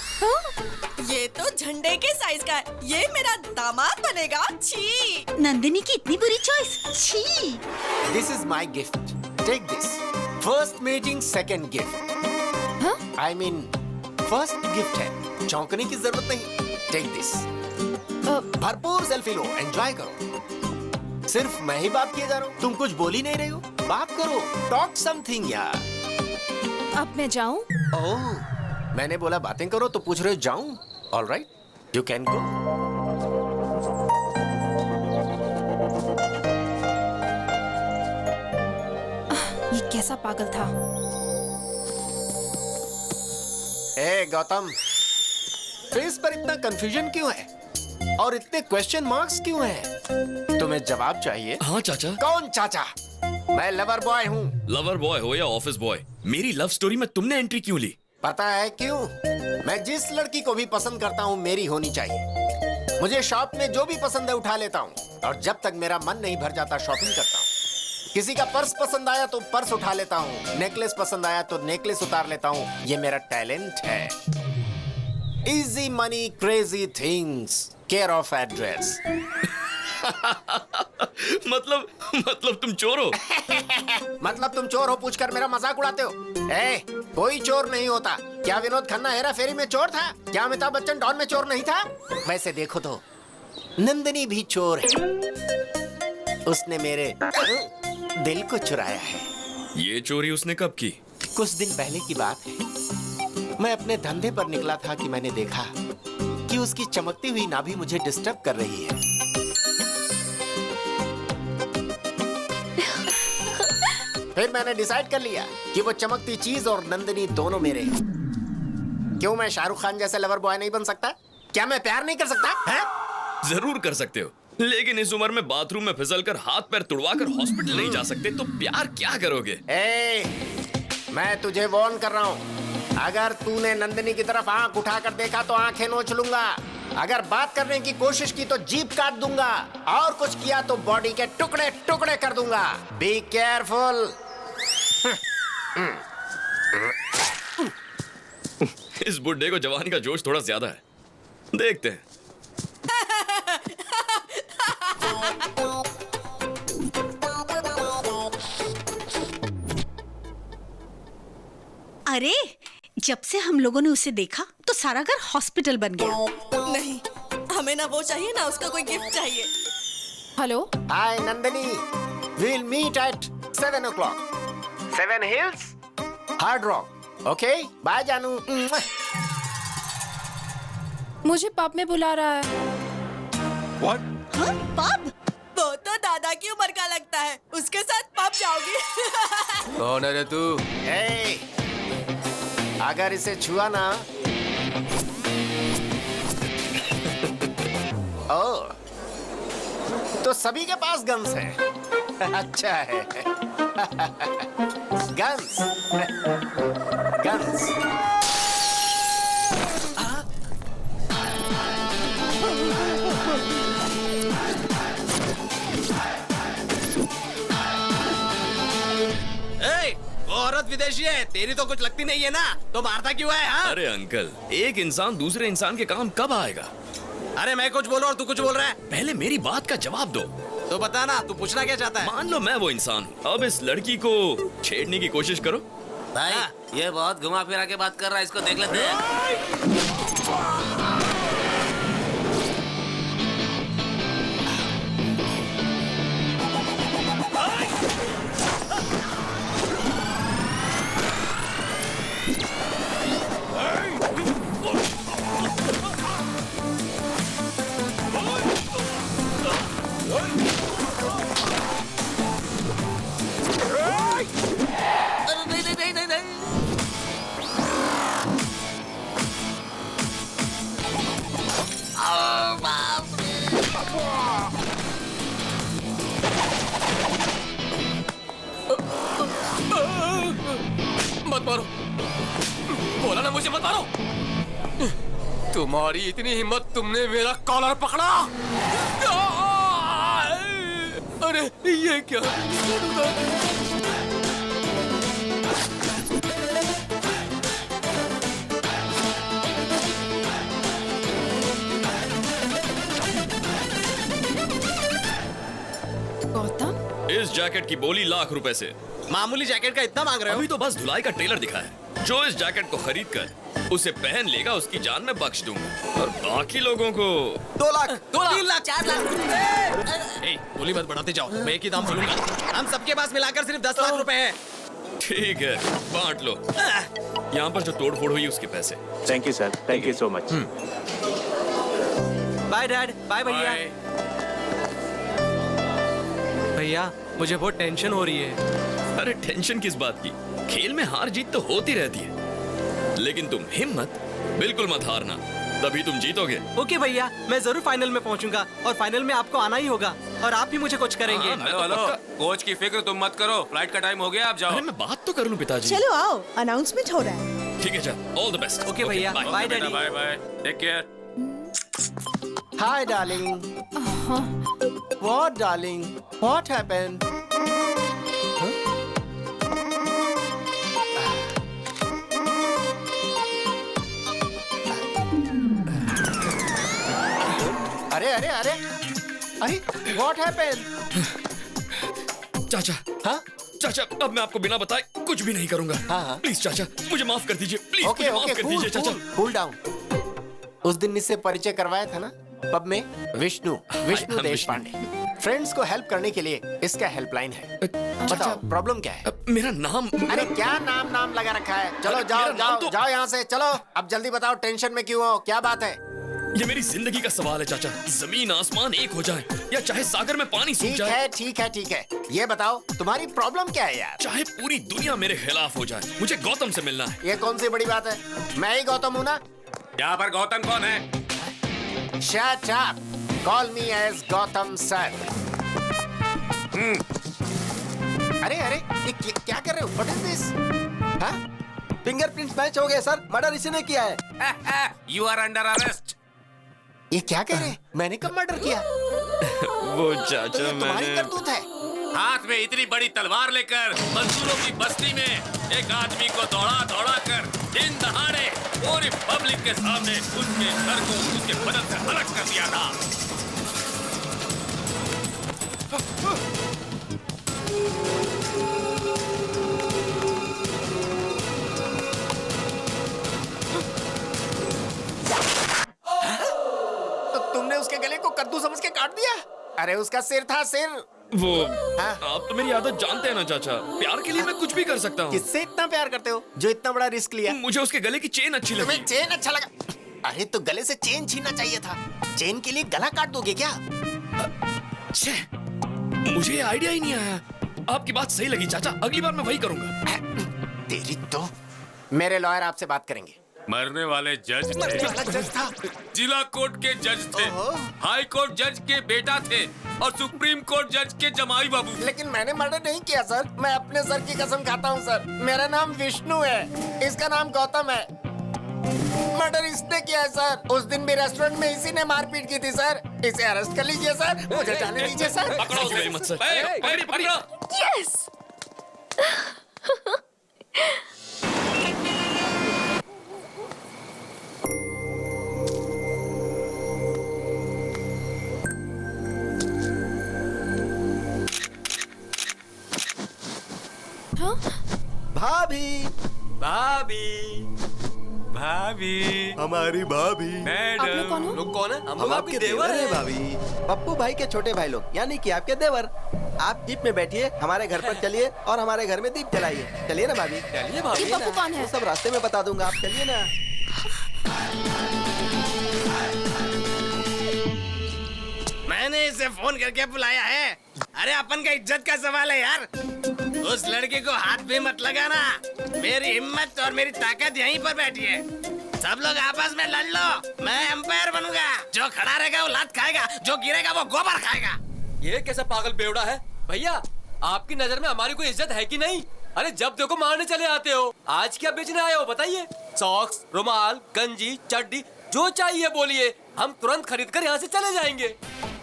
Speaker 3: ये तो झंडे के साइज का है। ये मेरा दामाद बनेगा। छी।
Speaker 4: नंदिनी की इतनी बुरी चॉइस। छी।
Speaker 2: This is my gift, take this. First meeting second gift. I mean first gift है, चौंकने की जरूरत नहीं। Take this. भरपूर सेल्फी लो, एंजॉय करो। सिर्फ मैं ही बात किए जा रहा हूँ, तुम कुछ बोल ही नहीं रही हो। बात करो, टॉक समथिंग यार।
Speaker 1: अब मैं जाऊँ?
Speaker 2: ओह, मैंने बोला बातें करो तो पूछ रहे हो जाऊँ? All right, you can go.
Speaker 1: ये कैसा पागल था?
Speaker 2: ए गौतम, फेस पर इतना कंफ्यूजन क्यों है और इतने क्वेश्चन मार्क्स क्यों हैं? तुम्हें जवाब चाहिए?
Speaker 5: हाँ चाचा।
Speaker 2: कौन चाचा? मैं लवर बॉय हूँ।
Speaker 5: लवर बॉय हो या ऑफिस बॉय, मेरी लव स्टोरी में तुमने एंट्री क्यों ली?
Speaker 2: पता है क्यों? मैं जिस लड़की को भी पसंद करता हूँ मेरी होनी चाहिए। मुझे शॉप में जो भी पसंद है उठा लेता हूँ और जब तक मेरा मन नहीं भर जाता शॉपिंग करता हूँ। किसी का पर्स पसंद आया तो पर्स उठा लेता हूँ, नेकलेस पसंद आया तो नेकलेस उतार लेता हूँ। ये मेरा टैलेंट है। Easy money, crazy things, care of address.
Speaker 5: मतलब तुम चोर हो?
Speaker 2: मतलब तुम चोर हो पूछकर मेरा मजाक उड़ाते हो? ए, कोई चोर नहीं होता। क्या विनोद खन्ना हेरा फेरी में चोर था? क्या अमिताभ बच्चन डॉन में चोर नहीं था? वैसे देखो तो नंदिनी भी चोर है। उसने मेरे दिल को चुराया है।
Speaker 5: ये चोरी उसने कब की?
Speaker 2: कुछ दिन पहले की बात है। मैं अपने धंधे पर निकला था कि मैंने देखा कि उसकी चमकती हुई नाभि मुझे डिस्टर्ब कर रही है। फिर मैंने डिसाइड कर लिया कि वो चमकती चीज और नंदिनी दोनों मेरे हैं। क्यों मैं शाहरुख खान जैसे लवर बॉय नहीं बन सकता? क्या मैं प्यार नहीं कर सकता है?
Speaker 5: जरूर कर सकते हो, लेकिन इस उम्र में बाथरूम में फिसलकर हाथ पैर तुड़वाकर हॉस्पिटल नहीं जा सकते तो प्यार क्या करोगे?
Speaker 2: मैं तुझे वार्न कर रहा हूँ, अगर तूने नंदिनी की तरफ आंख उठाकर देखा तो आंखें नोच लूंगा। अगर बात करने की कोशिश की तो जीभ काट दूंगा और कुछ किया तो बॉडी के टुकड़े टुकड़े कर दूंगा। Be careful.
Speaker 5: इस बुड्ढे को जवानी का जोश थोड़ा ज्यादा है, देखते हैं।
Speaker 4: अरे, जब से हम लोगों ने उसे देखा तो सारा घर हॉस्पिटल बन गया।
Speaker 3: नहीं, हमें ना वो चाहिए ना उसका कोई गिफ्ट चाहिए।
Speaker 1: Hello,
Speaker 2: hi Nandini, we'll meet at 7 o'clock. 7 Hills, Hard Rock. Okay, bye जानू।
Speaker 1: मुझे पब में बुला रहा है।
Speaker 2: What?
Speaker 4: हाँ, पब?
Speaker 3: वो तो दादा की उम्र का लगता है, उसके साथ पब जाओगी।
Speaker 7: कौन है रे तू?
Speaker 2: अगर इसे छुआ ना ओ, तो सभी के पास गन्स है। अच्छा है। Guns, guns.
Speaker 6: वो औरत विदेशी है, तेरी तो कुछ लगती नहीं है ना, तो मारता क्यों है? हाँ?
Speaker 5: अरे अंकल, एक इंसान दूसरे इंसान के काम कब आएगा?
Speaker 6: अरे मैं कुछ बोल रहा हूँ, तू कुछ बोल रहा है।
Speaker 5: पहले मेरी बात का जवाब दो।
Speaker 6: तो बता ना, तू पूछना क्या चाहता है?
Speaker 5: मान लो मैं वो इंसान हूँ, अब इस लड़की को छेड़ने की कोशिश करो।
Speaker 16: भाई, ये बहुत घुमा फिरा के बात कर रहा है, इसको देख लेते हैं।
Speaker 7: मत मारो, बोला ना मुझे मत मारो। तुम्हारी इतनी हिम्मत, तुमने मेरा कॉलर पकड़ा। अरे ये क्या?
Speaker 1: गौतम,
Speaker 5: इस जैकेट की बोली लाख रुपए से।
Speaker 6: मामूली जैकेट का इतना मांग रहे हो?
Speaker 5: अभी तो बस धुलाई का ट्रेलर दिखा है। जो इस जैकेट को खरीद कर उसे पहन लेगा, उसकी जान मैं बख्श दूंगा। और बाकी लोगों को
Speaker 11: 2 लाख,
Speaker 6: 2 लाख,
Speaker 3: 3 लाख, 4 लाख।
Speaker 6: ए, बोली मत बढ़ाते जाओ, मैं एक ही दाम बोलूंगा। हम सबके पास मिलाकर सिर्फ 10 लाख रुपए हैं।
Speaker 5: ठीक है, बांट लो। यहाँ पर जो तोड़ फोड़ हुई उसके पैसे।
Speaker 8: Thank you sir, thank you so much.
Speaker 15: Bye dad, bye भैया। भैया मुझे बहुत टेंशन हो रही है।
Speaker 5: अरे टेंशन किस बात की? खेल में हार जीत तो होती रहती है, लेकिन तुम हिम्मत बिल्कुल मत हारना, तभी तुम जीतोगे।
Speaker 15: ओके भैया, मैं जरूर फाइनल में पहुंचूंगा और फाइनल में आपको आना ही होगा और आप ही मुझे कोच करेंगे।
Speaker 12: हेलो हेलो, कोच की फिक्र तुम मत करो, फ्लाइट का टाइम हो गया, आप जाओ।
Speaker 5: अरे मैं बात तो कर लूं पिताजी।
Speaker 17: चलो आओ, अनाउंसमेंट हो रहा है।
Speaker 5: ठीक है, चल, ऑल द बेस्ट।
Speaker 15: ओके भैया, bye daddy.
Speaker 12: Bye bye, take care.
Speaker 11: Hi darling. What darling? What happened? अरे अरे अरे अरे व्हाट हैपेंड?
Speaker 5: चाचा,
Speaker 11: हाँ
Speaker 5: चाचा, अब मैं आपको बिना बताए कुछ भी नहीं करूंगा।
Speaker 11: हाँ।
Speaker 5: प्लीज चाचा, मुझे माफ कर दीजिए, प्लीज
Speaker 11: ओके
Speaker 5: मुझे माफ कर दीजिए चाचा।
Speaker 11: Cool down. उस दिन इससे परिचय करवाया था ना पब में। विष्णु
Speaker 5: हम
Speaker 11: देशपांडे। फ्रेंड्स को हेल्प करने के लिए इसका हेल्पलाइन है। बताओ प्रॉब्लम क्या है?
Speaker 5: मेरा नाम।
Speaker 11: अरे क्या नाम लगा रखा है? चलो
Speaker 5: अरे,
Speaker 11: जाओ
Speaker 5: मेरा नाम
Speaker 11: जाओ
Speaker 5: तो-
Speaker 11: जाओ यहाँ से, चलो। अब जल्दी बताओ, टेंशन में क्यों हो? क्या बात है?
Speaker 5: ये मेरी जिंदगी का सवाल है चाचा। जमीन आसमान एक हो जाए या चाहे सागर में पानी सूख जाए।
Speaker 11: ठीक है। ये बताओ तुम्हारी प्रॉब्लम क्या है यार?
Speaker 5: चाहे पूरी दुनिया मेरे खिलाफ हो जाए, मुझे गौतम से मिलना है।
Speaker 11: ये कौन सी बड़ी बात है? मैं ही गौतम हूँ ना।
Speaker 12: यहाँ पर गौतम कौन है?
Speaker 11: Shut up. Call me as Gautam sir. अरे ये क्या कर रहे हो? What is this? हाँ? फिंगरप्रिंट्स मैच हो गए सर। मर्डर इसी ने किया है।
Speaker 12: You are under arrest.
Speaker 11: ये क्या कह रहे हैं? मैंने कब मर्डर किया?
Speaker 5: वो चाचा,
Speaker 11: तो ये तुम्हारी
Speaker 5: मैंने
Speaker 11: करतूत है।
Speaker 12: हाथ में इतनी बड़ी तलवार लेकर मजदूरों की बस्ती में एक आदमी को दौड़ा कर दिन दहाड़े पूरी पब्लिक के सामने उसके सर को उसके बदन से अलग कर दिया था।
Speaker 11: तो तुमने उसके गले को कद्दू समझ के काट दिया? अरे उसका सिर था, सिर।
Speaker 5: वो आप तो मेरी आदत जानते हैं ना चाचा, प्यार के लिए मैं कुछ भी कर सकता हूँ।
Speaker 11: किससे इतना प्यार करते हो जो इतना बड़ा रिस्क लिया?
Speaker 5: मुझे उसके गले की चेन अच्छी लगी।
Speaker 11: तुम्हें चेन अच्छा लगा? अरे तो गले से चेन छीनना चाहिए था। चेन के लिए गला काट दोगे क्या?
Speaker 5: मुझे ये आइडिया ही नहीं आया। आपकी बात सही लगी चाचा, अगली बार मैं वही करूंगा।
Speaker 11: तेरी तो। मेरे लॉयर आपसे बात करेंगे।
Speaker 12: मरने वाले जज थे,
Speaker 11: था।
Speaker 12: जिला कोर्ट के जज थे, हाई कोर्ट जज के बेटा थे और सुप्रीम कोर्ट जज के जमाई बाबू।
Speaker 11: लेकिन मैंने मर्डर नहीं किया सर। मैं अपने सर की कसम खाता हूँ सर। मेरा नाम विष्णु है, इसका नाम गौतम है। मर्डर इसने किया है सर। उस दिन भी रेस्टोरेंट में इसी ने मारपीट की थी सर। इसे अरेस्ट कर लीजिए सर, मुझे जाने दीजिए सर।
Speaker 5: पकड़ो उसे मत सर। पकड़ो।
Speaker 14: यस।
Speaker 11: भाभी
Speaker 10: हमारी भाभी।
Speaker 1: आप लोग कौन हो?
Speaker 7: लोग कौन है?
Speaker 11: हम आपके देवर हैं भाभी। पप्पू भाई के छोटे भाई लोग, यानी कि आपके देवर। आप जीप में बैठिए, हमारे घर पर चलिए और हमारे घर में दीप जलाइए। चलिए ना भाभी।
Speaker 7: चलिए भाभी।
Speaker 1: ये पप्पू कौन है?
Speaker 11: वो सब रास्ते में बता दूंगा, आप चलिए ना।
Speaker 6: मैंने इसे फोन करके बुलाया है। अरे अपन का इज्जत का सवाल है यार। उस लड़के को हाथ भी मत लगाना। मेरी हिम्मत और मेरी ताकत यहीं पर बैठी है। सब लोग आपस में लड़ लो, मैं एम्पायर बनूंगा। जो खड़ा रहेगा वो लात खाएगा, जो गिरेगा वो गोबर खाएगा।
Speaker 7: ये कैसा पागल बेवड़ा है? भैया आपकी नजर में हमारी कोई इज्जत है कि नहीं? अरे जब देखो मारने चले आते हो। आज क्या बेचने आए हो बताइए? सॉक्स, रुमाल, गंजी, चड्डी, जो चाहिए बोलिए, हम तुरंत खरीद कर यहाँ से चले जाएंगे।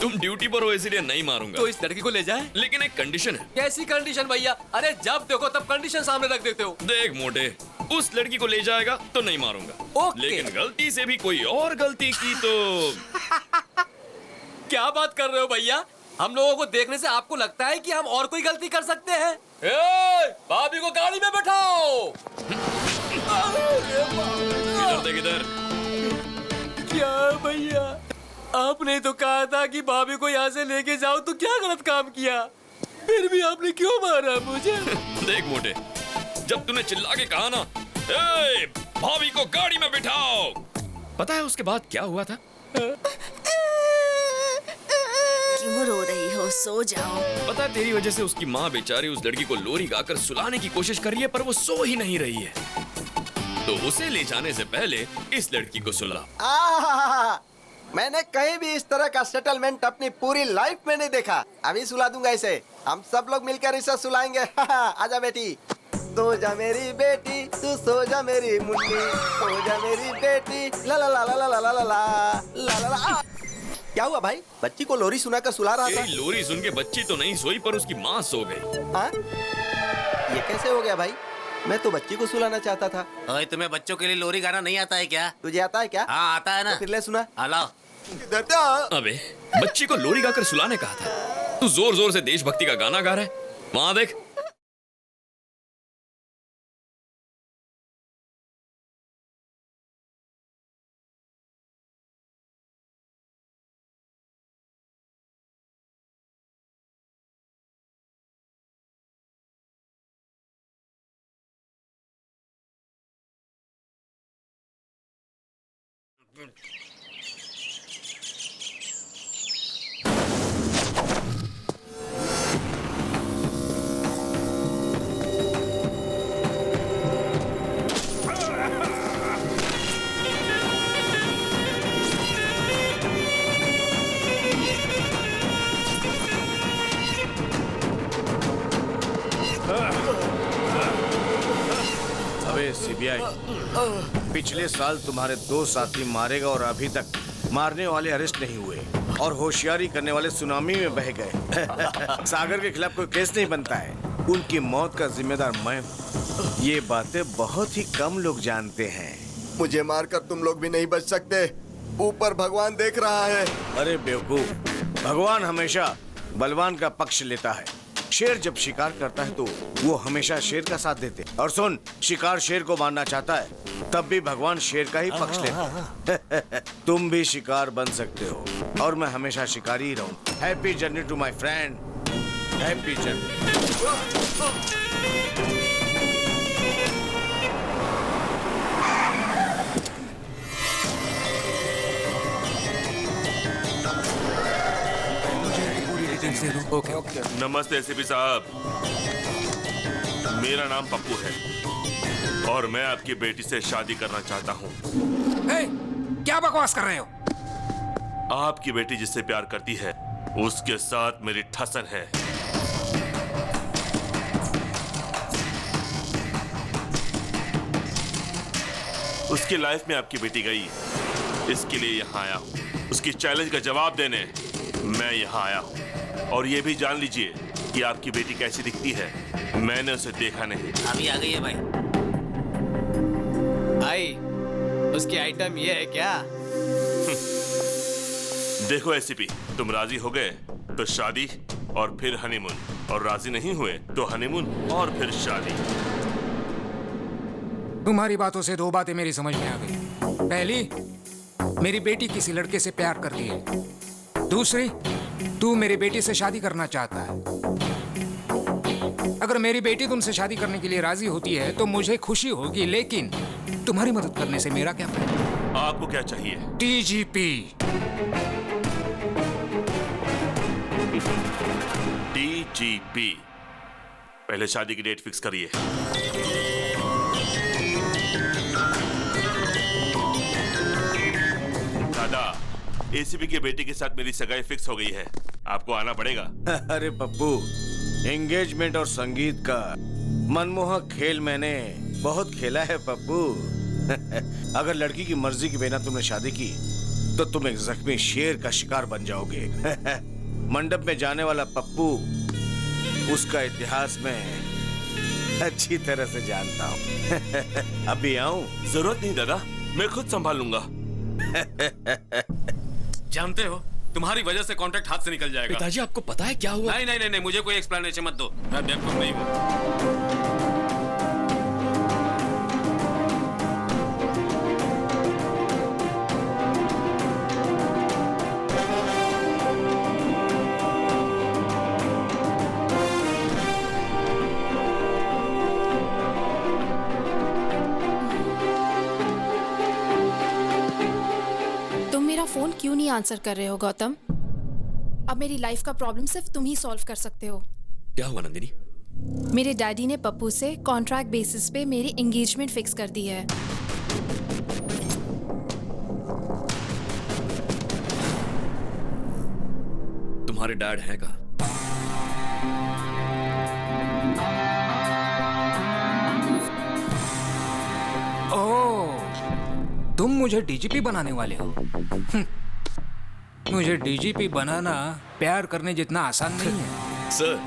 Speaker 5: तुम ड्यूटी पर हो इसलिए नहीं मारूंगा।
Speaker 7: तो इस लड़की को ले जाए।
Speaker 5: लेकिन एक कंडीशन है।
Speaker 7: कैसी कंडीशन भैया? अरे जब देखो तब कंडीशन सामने रख देते हो।
Speaker 5: देख मोटे, उस लड़की को ले जाएगा तो नहीं मारूंगा।
Speaker 7: ओके।
Speaker 5: लेकिन गलती से भी कोई और गलती की तो
Speaker 7: क्या बात कर रहे हो भैया? हम लोगों को देखने से आपको लगता है कि हम और कोई गलती कर सकते हैं? भाभी को गाड़ी में बैठाओ।
Speaker 5: किधर देख इधर।
Speaker 7: क्या भैया, आपने तो कहा था कि भाभी को यहाँ से लेके जाओ, तो क्या गलत काम किया? फिर भी आपने क्यों मारा मुझे?
Speaker 5: देख मोटे, जब तूने चिल्ला के कहा ना, ए, भाभी को गाड़ी में बिठाओ, पता है उसके बाद क्या हुआ था?
Speaker 3: क्यों रो रही हो? सो जाओ।
Speaker 5: पता है तेरी वजह से उसकी माँ बेचारी उस लड़की को लोरी गाकर सुलाने की कोशिश कर रही है, पर वो सो ही नहीं रही है। तो उसे ले जाने से पहले इस लड़की को सुला।
Speaker 11: मैंने कहीं भी इस तरह का सेटलमेंट अपनी पूरी लाइफ में नहीं देखा। अभी सुला दूंगा इसे। हम सब लोग मिलकर इसे सुलाएंगे। आजा बेटी, सो जा मेरी बेटी, तू सो जा मेरी मुन्नी, सो जा मेरी बेटी, ला ला ला ला ला ला ला ला ला ला ला। क्या हुआ भाई? बच्ची को लोरी सुनाकर सुला रहा था।
Speaker 5: लोरी सुन के बच्ची तो नहीं सोई, पर उसकी माँ सो गई।
Speaker 11: हाँ? ये कैसे हो गया भाई? मैं तो बच्ची को सुलाना चाहता था।
Speaker 16: ओए, तुम्हें बच्चों के लिए लोरी गाना नहीं आता है क्या?
Speaker 11: तुझे आता है क्या?
Speaker 16: हाँ आता है ना।
Speaker 11: तो फिर ले सुना।
Speaker 16: हेलो।
Speaker 5: अबे बच्ची को लोरी गाकर सुलाने कहा था, तू जोर जोर से देशभक्ति का गाना गा रहा है। वहां देख।
Speaker 18: अबे सीबीआई, पिछले साल तुम्हारे 2 साथी मारे गए और अभी तक मारने वाले अरेस्ट नहीं हुए और होशियारी करने वाले सुनामी में बह गए। सागर के खिलाफ कोई केस नहीं बनता है, उनकी मौत का जिम्मेदार मैं हूँ। ये बातें बहुत ही कम लोग जानते हैं।
Speaker 11: मुझे मारकर तुम लोग भी नहीं बच सकते। ऊपर भगवान देख रहा है।
Speaker 18: अरे बेवकूफ, भगवान हमेशा बलवान का पक्ष लेता है। शेर जब शिकार करता है तो वो हमेशा शेर का साथ देते। और सुन, शिकार शेर को मारना चाहता है तब भी भगवान शेर का ही पक्ष लेते हैं। तुम भी शिकार बन सकते हो और मैं हमेशा शिकारी ही रहूं। Happy journey to my friend, happy journey.
Speaker 10: Okay. नमस्ते एसीपी साहब, मेरा नाम पप्पू है और मैं आपकी बेटी से शादी करना चाहता हूँ।
Speaker 9: क्या बकवास कर रहे हो?
Speaker 10: आपकी बेटी जिससे प्यार करती है उसके साथ मेरी ठसन है। उसकी लाइफ में आपकी बेटी गई, इसके लिए यहाँ आया हूँ। उसकी चैलेंज का जवाब देने मैं यहाँ आया हूँ। और ये भी जान लीजिए कि आपकी बेटी कैसी दिखती है, मैंने उसे देखा नहीं।
Speaker 16: अभी आ गई है भाई।
Speaker 15: भाई, उसकी आइटम ये है क्या?
Speaker 10: देखो एसीपी, तुम राजी हो गए तो शादी और फिर हनीमून, और राजी नहीं हुए तो हनीमून और फिर शादी।
Speaker 9: तुम्हारी बातों से 2 बातें मेरी समझ में आ गई। पहली, मेरी बेटी किसी लड़के से प्यार करती है। दूसरी, तू मेरी बेटी से शादी करना चाहता है। अगर मेरी बेटी तुमसे शादी करने के लिए राजी होती है तो मुझे खुशी होगी, लेकिन तुम्हारी मदद करने से मेरा क्या फायदा?
Speaker 10: आपको क्या चाहिए?
Speaker 9: डीजीपी।
Speaker 10: डीजीपी, पहले शादी की डेट फिक्स करिए। दादा, एसीपी की बेटी के साथ मेरी सगाई फिक्स हो गई है, आपको आना पड़ेगा।
Speaker 18: अरे पप्पू, एंगेजमेंट और संगीत का मनमोहक खेल मैंने बहुत खेला है पप्पू। अगर लड़की की मर्जी के बिना तुमने शादी की तो तुम एक जख्मी शेर का शिकार बन जाओगे। मंडप में जाने वाला पप्पू उसका इतिहास में अच्छी तरह से जानता हूँ। अभी आऊं?
Speaker 10: जरूरत नहीं दादा, मैं खुद संभाल लूंगा।
Speaker 12: जानते हो तुम्हारी वजह से कॉन्ट्रैक्ट हाथ से निकल जाएगा।
Speaker 5: पिताजी आपको पता है क्या हुआ?
Speaker 12: नहीं नहीं नहीं, नहीं मुझे कोई एक्सप्लेनेशन मत दो, मैं बेवकूफ नहीं हूँ।
Speaker 1: फोन क्यों नहीं आंसर कर रहे हो गौतम? अब मेरी लाइफ का प्रॉब्लम सिर्फ तुम ही सॉल्व कर सकते हो।
Speaker 5: क्या हुआ नंदिनी?
Speaker 1: मेरे डैडी ने पप्पू से कॉन्ट्रैक्ट बेसिस पे मेरी एंगेजमेंट फिक्स कर दी है।
Speaker 5: तुम्हारे डैड हैं कहाँ?
Speaker 9: तुम मुझे डीजीपी बनाने वाले हो? मुझे डीजीपी बनाना प्यार करने जितना आसान नहीं है।
Speaker 5: सर,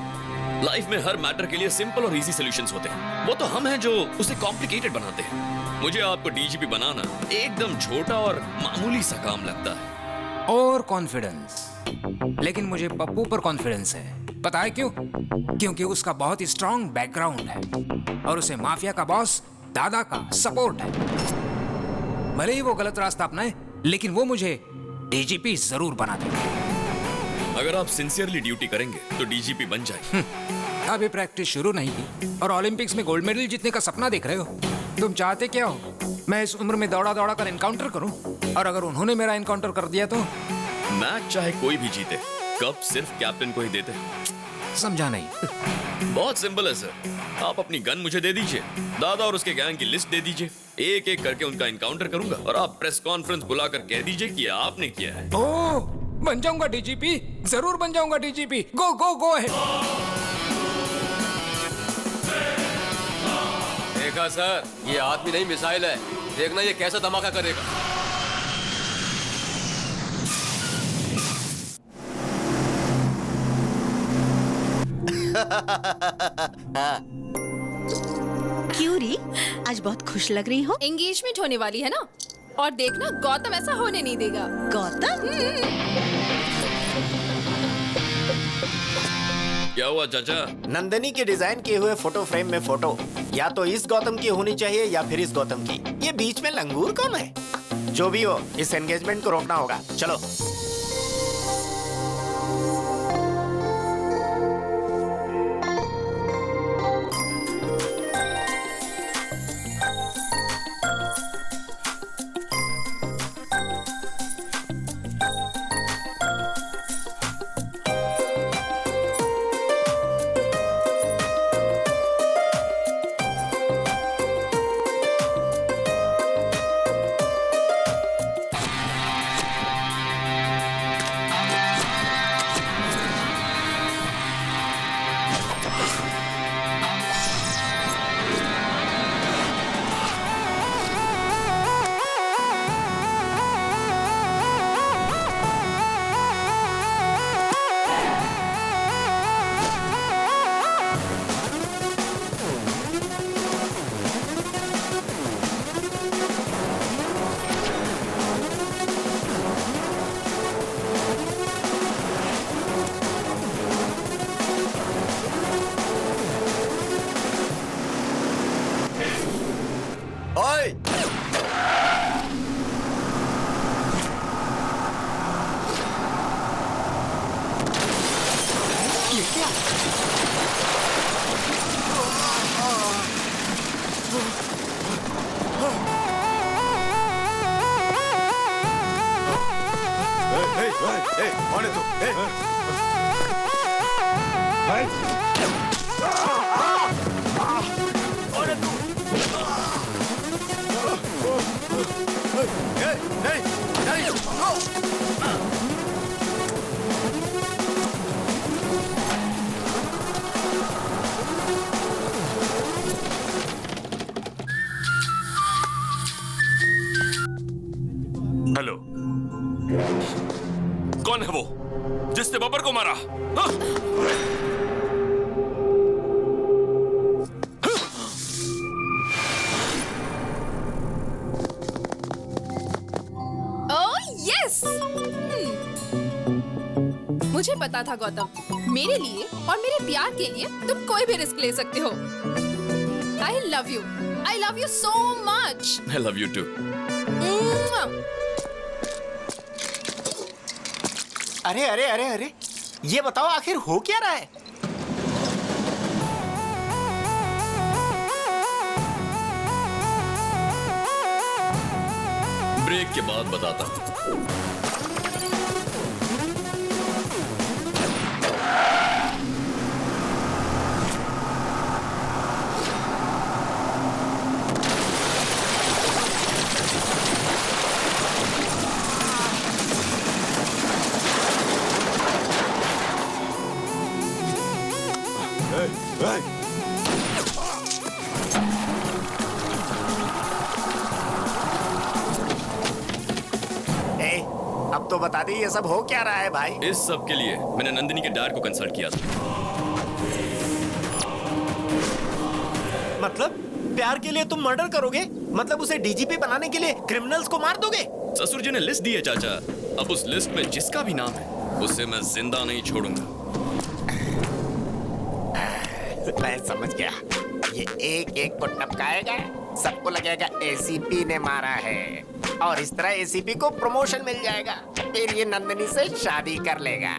Speaker 5: लाइफ में हर मैटर के लिए सिंपल और इजी सॉल्यूशंस होते हैं। वो तो हम हैं जो उसे कॉम्प्लिकेटेड बनाते हैं। मुझे आपको डीजीपी बनाना एकदम छोटा और मामूली सा काम लगता है।
Speaker 9: और कॉन्फिडेंस, लेकिन मुझे पप्पू पर कॉन्फिडेंस है। पता है क्यों? क्योंकि उसका बहुत ही स्ट्रॉन्ग बैकग्राउंड है और उसे माफिया का बॉस दादा का सपोर्ट है। भले ही वो गलत रास्ता अपनाए, लेकिन वो मुझे डीजीपी जरूर बना देगा।
Speaker 5: अगर आप सिंसियरली ड्यूटी करेंगे तो डीजीपी बन जाएंगे।
Speaker 9: अभी प्रैक्टिस शुरू नहीं की और ओलंपिक्स में गोल्ड मेडल जीतने का सपना देख रहे हो। तुम चाहते क्या हो? मैं इस उम्र में दौड़ा दौड़ा कर एनकाउंटर करूं? और अगर उन्होंने मेरा एनकाउंटर कर दिया तो?
Speaker 5: मैच चाहे कोई भी जीते, कप सिर्फ कैप्टन को ही देते।
Speaker 9: समझा नहीं।
Speaker 5: बहुत सिंपल है सर, आप अपनी गन मुझे दे दीजिए, दादा और उसके गैंग की लिस्ट दे दीजिए, एक एक करके उनका एनकाउंटर करूंगा और आप प्रेस कॉन्फ्रेंस बुलाकर कह दीजिए कि आपने किया है।
Speaker 9: ओह, बन जाऊंगा डीजीपी, जरूर बन जाऊंगा डीजीपी। गो गो गो है।
Speaker 7: देखा सर, ये आदमी नहीं मिसाइल है। देखना ये कैसा धमाका करेगा।
Speaker 4: क्यों री, आज बहुत खुश लग रही हो?
Speaker 1: एंगेजमेंट होने वाली है ना, और देखना गौतम ऐसा होने नहीं देगा।
Speaker 4: गौतम?
Speaker 5: क्या हुआ चाचा?
Speaker 2: नंदिनी के डिजाइन किए हुए फोटो फ्रेम में फोटो या तो इस गौतम की होनी चाहिए या फिर इस गौतम की। ये बीच में लंगूर कौन है? जो भी हो, इस एंगेजमेंट को रोकना होगा। चलो।
Speaker 10: हेलो, कौन है वो जिसने बब्बर को मारा?
Speaker 1: यस, मुझे पता था गौतम, मेरे लिए और मेरे प्यार के लिए तुम कोई भी रिस्क ले सकते हो। I love you so much.
Speaker 5: I love you too.
Speaker 2: अरे अरे अरे अरे, ये बताओ आखिर हो क्या रहा है?
Speaker 5: ब्रेक के बाद बताता हूँ।
Speaker 2: अब तो बता दी ये सब हो क्या रहा है भाई?
Speaker 5: इस सब के लिए मैंने नंदिनी के डैड को कंसल्ट किया था।
Speaker 2: मतलब प्यार के लिए तुम मर्डर करोगे? मतलब उसे डीजीपी बनाने के लिए क्रिमिनल्स को मार दोगे?
Speaker 5: ससुर जी ने लिस्ट दी है चाचा, अब उस लिस्ट में जिसका भी नाम है उसे मैं जिंदा नहीं छोड़ूंगा।
Speaker 2: मैं समझ गया, ये एक एक को टपकाएगा, सबको लगेगा एसीपी ने मारा है, और इस तरह एसीपी को प्रमोशन मिल जाएगा, फिर ये नंदिनी से शादी कर लेगा।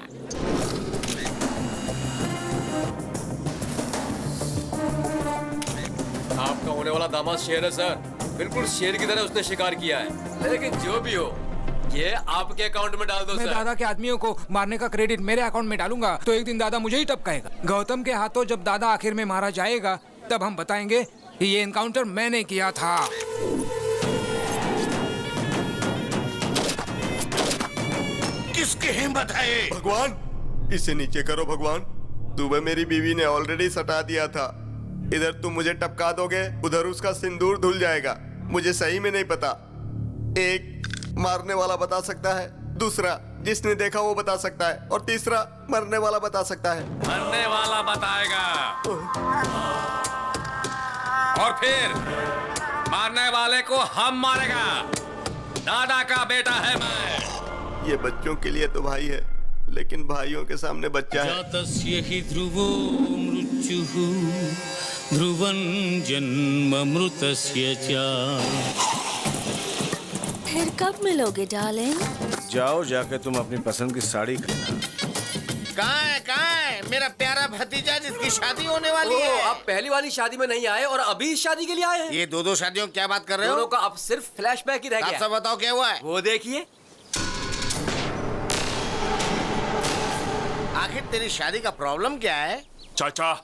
Speaker 7: आपका होने वाला दामाद शेर है सर, बिल्कुल शेर की तरह उसने शिकार किया है। लेकिन जो भी हो, ये आपके अकाउंट में डाल दो
Speaker 9: मैं
Speaker 7: सर।
Speaker 9: दादा के आदमियों को मारने का क्रेडिट मेरे अकाउंट में डालूंगा तो एक दिन दादा मुझे ही टपकाएगा। गौतम के हाथों जब दादा आखिर में मारा जाएगा तब हम बताएंगे कि ये एनकाउंटर मैंने किया था।
Speaker 18: किसकी हिम्मत है?
Speaker 19: भगवान, इसे नीचे करो भगवान। सुबह मेरी बीवी ने ऑलरेडी सटा दिया था, इधर तुम मुझे टपका दोगे, उधर उसका सिंदूर धुल जाएगा। मुझे सही में नहीं पता। एक मारने वाला बता सकता है, दूसरा जिसने देखा वो बता सकता है, और तीसरा मरने वाला बता सकता है।
Speaker 12: मरने वाला बताएगा, और फिर मारने वाले को हम मारेगा। दादा का बेटा है मैं।
Speaker 19: ये बच्चों के लिए तो भाई है, लेकिन भाइयों के सामने बच्चा है।
Speaker 20: जातस्य हि ध्रुवो मृत्युः ध्रुवं जन्म मृतस्य च।
Speaker 3: फिर कब मिलोगे डार्लिंग?
Speaker 18: जाओ जाके तुम अपनी पसंद की साड़ी खरीदना।
Speaker 11: कहाँ है मेरा प्यारा भतीजा जिसकी शादी होने वाली है?
Speaker 7: आप पहली वाली शादी में नहीं आए और अभी इस शादी के लिए आए हैं?
Speaker 11: ये दो शादियों की क्या बात कर रहे हो?
Speaker 7: दोनों का अब सिर्फ फ्लैशबैक ही रह गया।
Speaker 11: आप सब बताओ क्या हुआ है?
Speaker 7: वो देखिए।
Speaker 11: आखिर तेरी शादी का प्रॉब्लम क्या है?
Speaker 10: चाचा,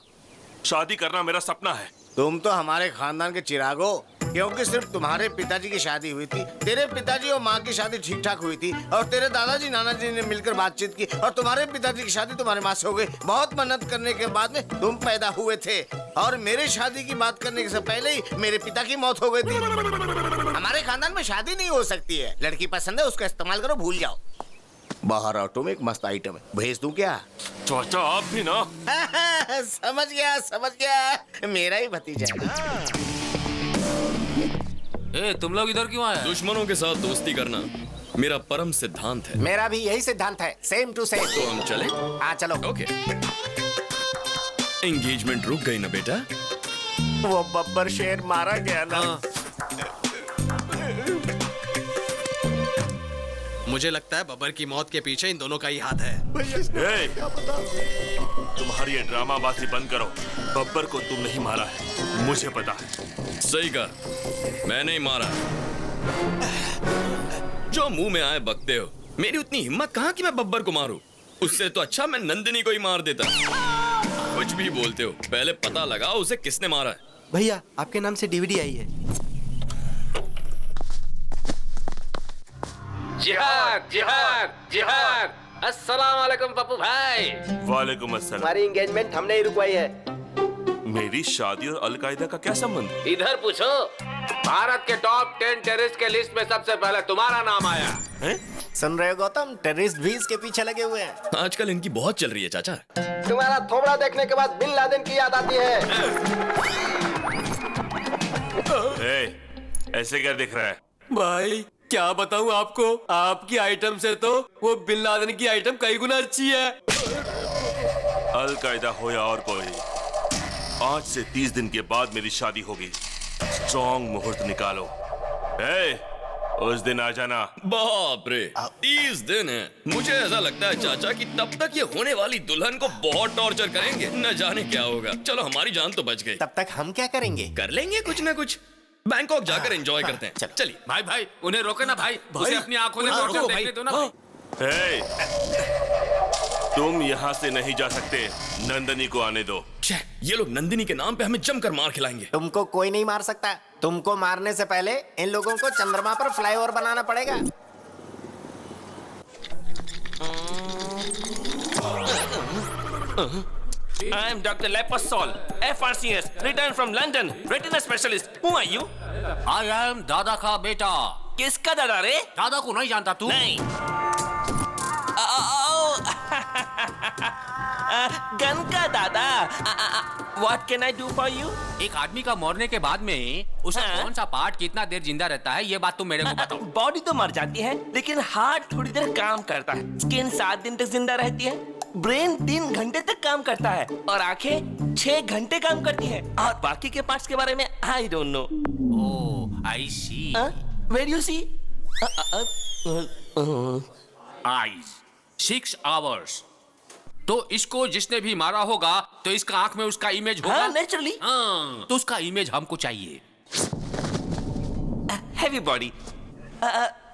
Speaker 10: शादी करना मेरा सपना है।
Speaker 11: तुम तो हमारे खानदान के चिराग हो, क्योंकि सिर्फ तुम्हारे पिताजी की शादी हुई थी, तेरे पिताजी और माँ की शादी ठीक ठाक हुई थी, और तेरे दादाजी नानाजी ने मिलकर बातचीत की, और तुम्हारे पिताजी की शादी तुम्हारे माँ से हो गई। बहुत मेहनत करने के बाद में तुम पैदा हुए थे, और मेरे शादी की बात करने से पहले ही मेरे पिता की मौत हो गई थी। हमारे खानदान में शादी नहीं हो सकती है। लड़की पसंद है, उसका इस्तेमाल करो, भूल जाओ। बाहर ऑटो में एक मस्त आइटम है, भेज दूं क्या?
Speaker 10: चाचा आप भी ना।
Speaker 11: समझ गया, मेरा ही भतीजा है।
Speaker 12: ए, तुम लोग इधर क्यों आए?
Speaker 5: दुश्मनों के साथ दोस्ती करना मेरा परम सिद्धांत है।
Speaker 2: मेरा भी यही सिद्धांत है, सेम टू सेम।
Speaker 5: तो हम चले?
Speaker 2: हाँ चलो।
Speaker 5: ओके। एंगेजमेंट रुक गई ना बेटा?
Speaker 2: वो बब्बर शेर मारा गया ना।
Speaker 6: मुझे लगता है बब्बर की मौत के पीछे इन दोनों का ही हाथ है।
Speaker 10: तुम्हारी ये ड्रामाबाजी बंद करो। बब्बर को तुम नहीं मारा है, मुझे पता है।
Speaker 5: सही कहा, मैंने ही मारा। जो मुंह में आए बकते हो। मेरी उतनी हिम्मत कहाँ कि मैं बब्बर को मारूं? उससे तो अच्छा मैं नंदिनी को ही मार देता। कुछ भी बोलते हो, पहले पता लगाओ उसे किसने मारा है।
Speaker 15: भैया आपके नाम से डीवीडी आई है।
Speaker 12: जिहाद जिहाद जिहाद। अस्सलाम वालेकुम पप्पू भाई।
Speaker 10: वालेकुम अस्सलाम।
Speaker 15: हमारी एंगेजमेंट हमने ही रुकवाई है।
Speaker 10: मेरी शादी और अलकायदा का क्या संबंध?
Speaker 7: इधर पूछो। भारत के टॉप 10 टेररिस्ट के लिस्ट में सबसे पहले तुम्हारा नाम आया
Speaker 2: है? सुन रहे हो गौतम, टेररिस्ट भी इसके पीछे लगे हुए हैं।
Speaker 5: आजकल इनकी बहुत चल रही है चाचा।
Speaker 6: तुम्हारा थोबड़ा देखने के बाद बिन लादेन की याद आती है।
Speaker 10: ऐसे क्या दिख रहा है?
Speaker 7: भाई क्या बताऊं आपको, आपकी आइटम से तो वो बिन लादेन की आइटम कई गुना अच्छी है।
Speaker 10: अलकायदा हो या और कोई, आज से 30 दिन के बाद मेरी शादी होगी। स्ट्रॉन्ग मुहूर्त निकालो। उस दिन आ जाना।
Speaker 5: बाप रे, 30 दिन है। मुझे ऐसा लगता है चाचा कि तब तक ये होने वाली दुल्हन को बहुत टॉर्चर करेंगे, न जाने क्या होगा। चलो हमारी जान तो बच गई।
Speaker 2: तब तक हम क्या करेंगे?
Speaker 5: कर लेंगे कुछ ना कुछ। बैंकॉक जाकर एंजॉय करते हैं। चलिए
Speaker 12: भाई भाई उन्हें रोके ना भाई, उसे अपनी आंखों से टॉर्चर देखने दो ना भाई।
Speaker 10: तुम यहाँ से नहीं जा सकते, नंदनी को आने दो।
Speaker 5: ये लोग नंदिनी के नाम पे हमें जमकर मार खिलाएंगे।
Speaker 2: तुमको कोई नहीं मार सकता। तुमको मारने से पहले इन लोगों को चंद्रमा पर फ्लाईओवर बनाना पड़ेगा।
Speaker 12: I am Dr. Lepasol, FRCS, returned from London, retina specialist. Who are you?
Speaker 7: I am दादा का बेटा।
Speaker 12: किसका दादा रे?
Speaker 7: दादा को नहीं जानता तू?
Speaker 12: नहीं। गन का दादा। What can I do for you?
Speaker 7: एक आदमी का मरने के बाद में उसका कौन सा पार्ट कितना देर जिंदा रहता है, ये बात तुम मेरे को बताओ।
Speaker 12: बॉडी तो मर जाती है, लेकिन हार्ट थोड़ी देर काम करता है। स्किन 7 दिन तक जिंदा रहती है। ब्रेन 3 घंटे तक काम करता है और आंखें 6 घंटे काम करती है। और बाकी के पार्ट्स के बारे में I don't know.
Speaker 7: Oh, I see.
Speaker 12: Where you see?
Speaker 7: Eyes 6 hours. तो इसको जिसने भी मारा होगा तो इसका आंख में उसका इमेज होगा।
Speaker 12: नेचुरली।
Speaker 7: तो उसका इमेज हमको चाहिए।
Speaker 12: Heavy body.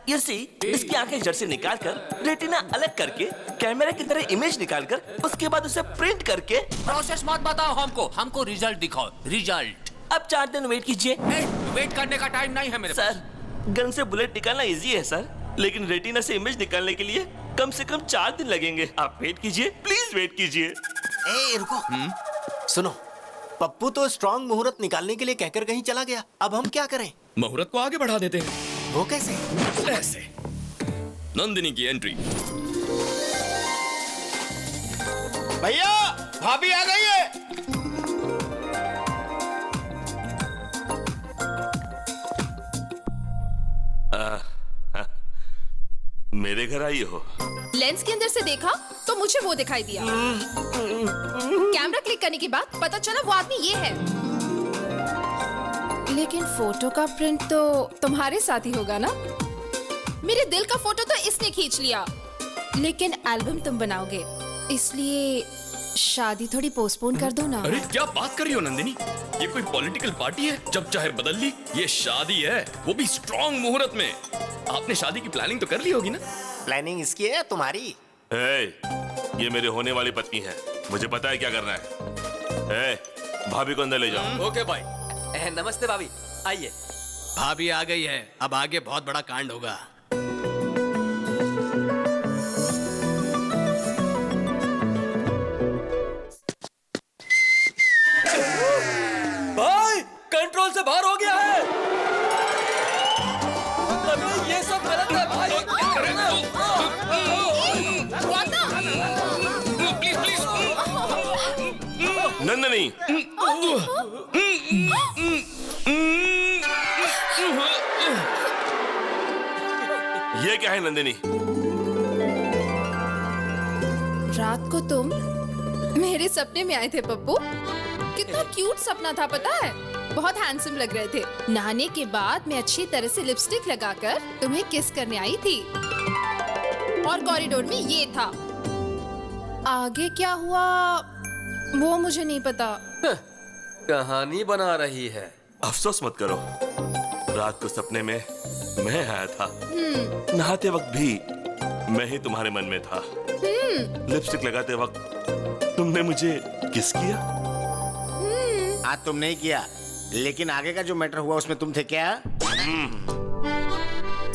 Speaker 12: You see, इसकी आंखें जड़ से निकालकर रेटिना अलग करके कैमरा की तरह इमेज निकालकर उसके बाद उसे प्रिंट करके।
Speaker 7: प्रोसेस मत बताओ हमको रिजल्ट दिखाओ। रिजल्ट
Speaker 12: अब 4 दिन वेट कीजिए।
Speaker 7: वेट करने का टाइम नहीं है मेरे
Speaker 12: पास। सर, गन से बुलेट निकालना इजी है सर, लेकिन रेटिना से इमेज निकालने के लिए कम से कम 4 दिन लगेंगे। आप वेट कीजिए, प्लीज वेट कीजिए।
Speaker 2: रुको। सुनो, पप्पू तो स्ट्रॉन्ग मुहूर्त निकालने के लिए कहकर कहीं चला गया। अब हम क्या करें?
Speaker 5: मुहूर्त को आगे बढ़ा देते हैं।
Speaker 2: वो कैसे?
Speaker 5: ऐसे। नंदिनी की एंट्री।
Speaker 18: भैया, भाभी आ गई है।
Speaker 10: मेरे घर आई हो?
Speaker 1: लेंस के अंदर से देखा तो मुझे वो दिखाई दिया। कैमरा क्लिक करने के बाद पता चला वो आदमी ये है। लेकिन फोटो का प्रिंट तो तुम्हारे साथ ही होगा ना? मेरे दिल का फोटो तो इसने खींच लिया, लेकिन एल्बम तुम बनाओगे, इसलिए शादी थोड़ी पोस्टपोन कर दो ना।
Speaker 5: अरे क्या बात कर रही हो नंदिनी? ये कोई पॉलिटिकल पार्टी है जब चाहे बदल ली? ये शादी है, वो भी स्ट्रॉन्ग मुहूर्त में। आपने शादी की प्लानिंग तो कर ली होगी ना?
Speaker 2: प्लानिंग इसकी है तुम्हारी?
Speaker 10: ये मेरे होने वाली पत्नी है, मुझे पता है क्या करना है। भाभी को अंदर ले जाओ।
Speaker 7: ओके भाई। नमस्ते भाभी, आइए।
Speaker 6: भाभी आ गई है, अब आगे बहुत बड़ा कांड होगा।
Speaker 7: भाई कंट्रोल से बाहर हो गया है। अबे ये सब गलत है भाई।
Speaker 12: Please please.
Speaker 10: नंदनी, ये क्या है नंदिनी?
Speaker 1: रात को तुम मेरे सपने में आए थे पप्पू। कितना क्यूट सपना था पता है? बहुत हैंडसम लग रहे थे। नहाने के बाद मैं अच्छी तरह से लिपस्टिक लगाकर तुम्हें किस करने आई थी और कॉरिडोर में ये था। आगे क्या हुआ वो मुझे नहीं पता।
Speaker 7: कहानी बना रही है।
Speaker 10: अफसोस मत करो, रात को सपने में मैं आया था। नहाते वक्त भी मैं ही तुम्हारे मन में था। लिपस्टिक लगाते वक्त तुमने मुझे किस किया?
Speaker 18: हाँ, तुम नहीं किया, लेकिन आगे का जो मैटर हुआ उसमें तुम थे क्या?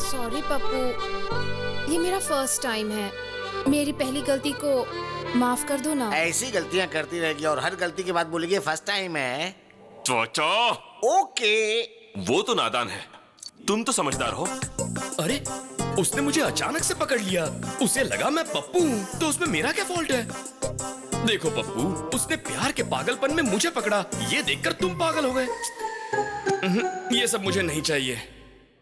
Speaker 1: सॉरी पप्पू, ये मेरा फर्स्ट टाइम है। मेरी पहली गलती को माफ कर दो ना।
Speaker 18: ऐसी गलतियां करती रहेगी और हर गलती के बाद बोलेगी फर्स्ट टाइम है।
Speaker 10: चाचा
Speaker 18: ओके।
Speaker 10: वो तो नादान है, तुम तो समझदार हो।
Speaker 5: अरे उसने मुझे अचानक से पकड़ लिया, उसे लगा मैं पप्पू हूँ, तो उसमें मेरा क्या फॉल्ट है? देखो पप्पू, उसने प्यार के पागलपन में मुझे पकड़ा, ये देखकर तुम पागल हो गए। ये सब मुझे नहीं चाहिए।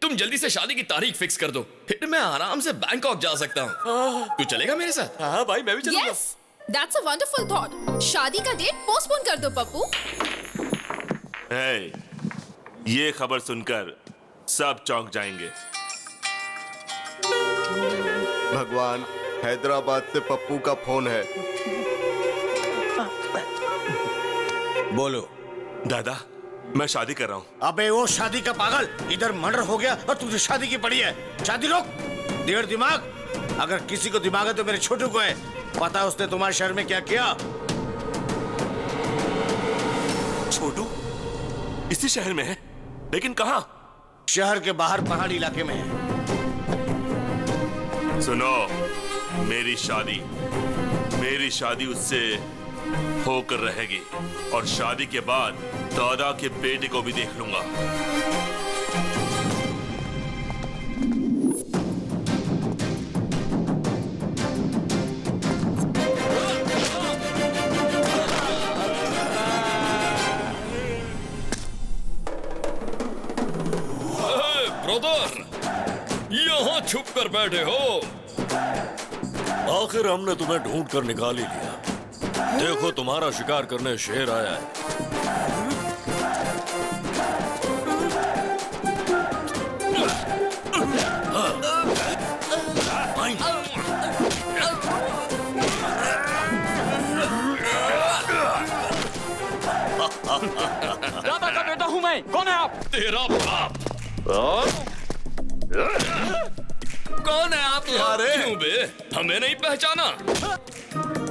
Speaker 5: तुम जल्दी से शादी की तारीख फिक्स कर दो, फिर मैं आराम से बैंकॉक जा सकता हूँ। तू चलेगा मेरे साथ?
Speaker 10: हाँ भाई, मैं भी चलूंगा।
Speaker 1: Yes, that's a wonderful thought. शादी का डेट पोस्टपोन कर दो पप्पू।
Speaker 10: Hey, ये खबर सुनकर सब चौंक जाएंगे।
Speaker 19: भगवान, हैदराबाद से पप्पू का फोन है।
Speaker 18: बोलो।
Speaker 10: दादा, मैं शादी कर रहा हूँ।
Speaker 18: अबे वो शादी का पागल, इधर मर्डर हो गया और तुझे शादी की पड़ी है। शादी रोक। डेढ़ दिमाग, अगर किसी को दिमाग है तो मेरे छोटू को है। पता उसने तुम्हारे शहर में क्या किया?
Speaker 10: छोटू इसी शहर में है, लेकिन कहाँ?
Speaker 18: शहर के बाहर पहाड़ी इलाके में है।
Speaker 10: सुनो, मेरी शादी उससे होकर रहेगी और शादी के बाद दादा के बेटे को भी देख लूंगा।
Speaker 5: ब्रदर, यहाँ छुप कर बैठे हो?
Speaker 21: आखिर हमने तुम्हें ढूंढ कर निकाल ही लिया। देखो, तुम्हारा शिकार करने शेर आया है।
Speaker 22: दादा का बेटा हूँ मैं। कौन है आप?
Speaker 5: तेरा बाप। कौन है आप? क्यों बे? हमें नहीं पहचाना?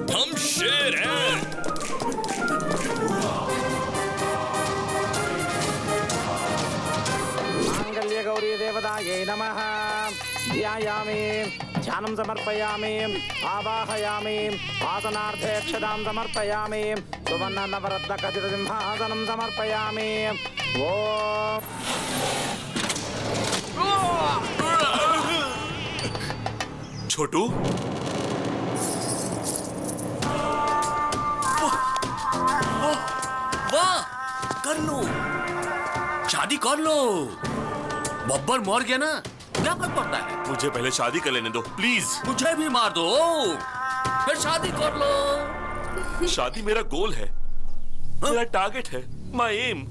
Speaker 5: हम शेर हैं।
Speaker 22: मांगल्य गौरी देवतायै नमः। ध्यायामि, ध्यानं समर्पयामि, आवाहयामि, आसनार्थे अक्षतां समर्पयामि, सुवर्ण नवरत्न खचित सिंहासनं समर्पयामि।
Speaker 10: छोटू,
Speaker 12: वाह, कर लो, शादी कर लो। बब्बर मर गया ना, क्या फर्क पड़ता है?
Speaker 10: मुझे पहले शादी कर लेने दो प्लीज।
Speaker 12: मुझे भी मार दो, फिर शादी कर लो।
Speaker 10: शादी मेरा गोल है, मेरा टारगेट है, my aim,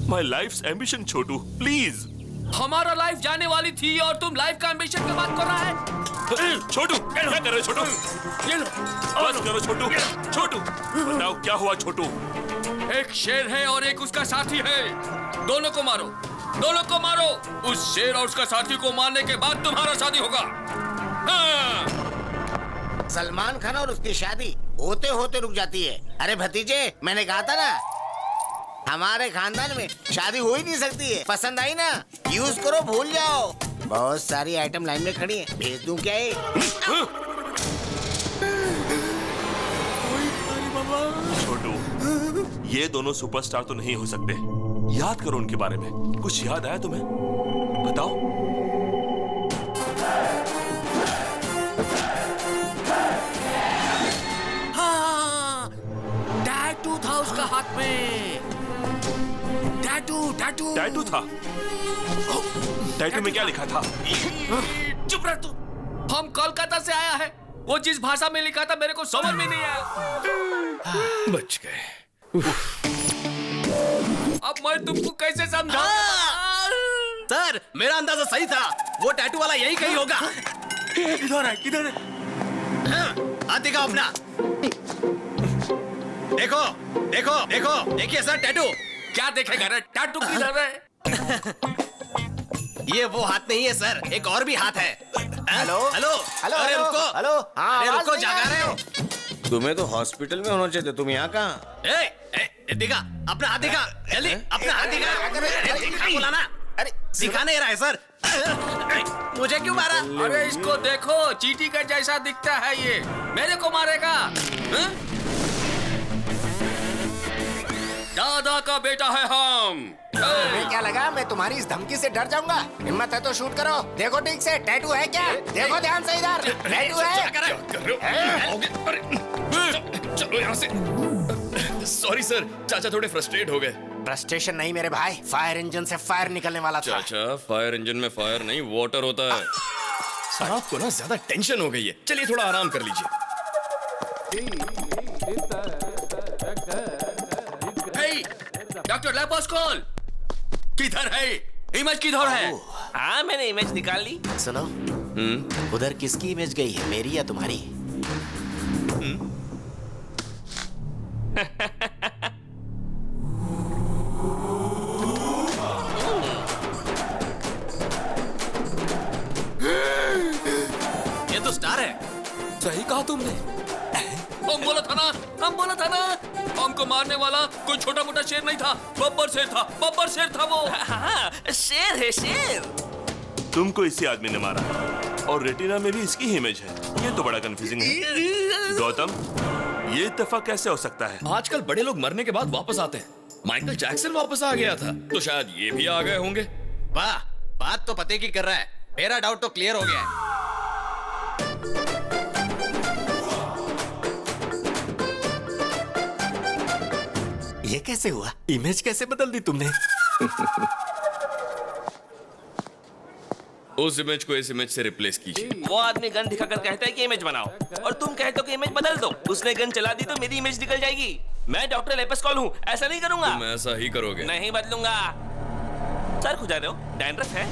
Speaker 10: my life's ambition. Chhotu please.
Speaker 12: हमारा लाइफ जाने वाली थी और तुम लाइफ का एम्बिशन की बात कर रहा है?
Speaker 10: छोटू, क्या कर रहे हो छोटू?
Speaker 12: ये लो,
Speaker 10: बस करो छोटू। छोटू, बताओ क्या हुआ छोटू?
Speaker 12: एक शेर है और एक उसका साथी है, दोनों को मारो, दोनों को मारो। उस शेर और उसका साथी को मारने के बाद तुम्हारा शादी होगा। हाँ।
Speaker 18: सलमान खान और उसकी शादी होते होते रुक जाती है। अरे भतीजे, मैंने कहा था ना, हमारे खानदान में शादी हो ही नहीं सकती है। पसंद आई ना, यूज करो, भूल जाओ। बहुत सारी आइटम लाइन में खड़ी है, भेज दूं क्या ये?
Speaker 10: छोटू, ये दोनों सुपरस्टार तो नहीं हो सकते। याद करो उनके बारे में। कुछ याद आया तुम्हें? बताओ।
Speaker 12: हाँ, टैटू था उसका हाथ में। टैटू
Speaker 10: टैटू था? टैटू में क्या लिखा था?
Speaker 12: चुप रह तू। हम कोलकाता से आया है, वो जिस भाषा में लिखा था मेरे को समझ में नहीं आया।
Speaker 5: बच गए।
Speaker 12: अब मैं तुमको कैसे समझाऊं?
Speaker 6: सर, मेरा अंदाजा सही था, वो टैटू वाला यही कहीं होगा।
Speaker 10: किधर है? किधर है?
Speaker 6: हाथ दिखाओ अपना। देखो, देखो, देखो, देखिए सर टैटू।
Speaker 12: क्या देखेगा रे? टैटू किधर है?
Speaker 6: ये वो हाथ नहीं है सर, एक और भी हाथ है।
Speaker 18: हेलो,
Speaker 6: हेलो,
Speaker 18: हेलो,
Speaker 6: अरे रुको,
Speaker 18: हेलो,
Speaker 6: अरे रुको, जागा रहे हो?
Speaker 18: तुम्हें तो हॉस्पिटल में होना चाहिए, तुम यहाँ कहाँ?
Speaker 6: दिखा, अपना हाथ दिखा, जल्दी अपना हाथ दिखा। अरे दिखा बोला ना, अरे दिखा नहीं रहा है सर। मुझे क्यों मारा?
Speaker 12: अरे इसको देखो, चींटी का जैसा दिखता है ये, मेरे को मारेगा? दादा का बेटा है हम।
Speaker 2: तुम्हें क्या लगा मैं तुम्हारी इस धमकी से डर जाऊंगा? हिम्मत है तो शूट करो। देखो ठीक से, टैटू है क्या? देखो ध्यान से इधर, टैटू है।
Speaker 5: चलो यहाँ से। सॉरी सर, चाचा थोड़े फ्रस्ट्रेट हो गए।
Speaker 2: फ्रस्ट्रेशन नहीं मेरे भाई, फायर इंजन से फायर निकलने वाला था।
Speaker 5: चाचा, फायर इंजन में फायर नहीं वाटर होता है। सर आपको ना ज्यादा टेंशन हो गई है, चलिए थोड़ा आराम कर लीजिए।
Speaker 12: डॉक्टर लेपोस्कोल किधर है? इमेज किधर है?
Speaker 16: हाँ मैंने इमेज निकाल ली।
Speaker 2: सुनो, उधर किसकी इमेज गई है, मेरी या तुम्हारी?
Speaker 12: ये तो स्टार है। सही कहा तुमने। हम बोला था ना, हमको मारने वाला कोई छोटा मोटा शेर नहीं था, बब्बर शेर था वो।
Speaker 16: हाँ, शेर है शेर।
Speaker 10: तुमको इसी आदमी ने मारा और रेटिना में भी इसकी इमेज है। ये तो बड़ा कंफ्यूजिंग है। गौतम, ये इत्तेफाक कैसे हो सकता है?
Speaker 5: आजकल बड़े लोग मरने के बाद वापस आते हैं। माइकल जैक्सन वापस आ गया था, तो शायद ये भी आ गए होंगे।
Speaker 6: वाह, बात तो पते की कर रहा है। मेरा डाउट तो क्लियर हो गया है।
Speaker 2: ये कैसे हुआ? इमेज कैसे बदल दी तुमने?
Speaker 5: उस इमेज को इस इमेज से रिप्लेस कीजिए।
Speaker 16: वो आदमी गन दिखाकर कहता है कि इमेज बनाओ, और तुम कहते हो कि इमेज बदल दो। उसने गन चला दी तो मेरी इमेज निकल जाएगी। मैं डॉक्टर लेपोस्कोल हूँ, ऐसा नहीं करूंगा।
Speaker 5: तुम ऐसा ही करोगे?
Speaker 16: नहीं बदलूंगा। सर खुजा रहे हो? डैंड्रफ है?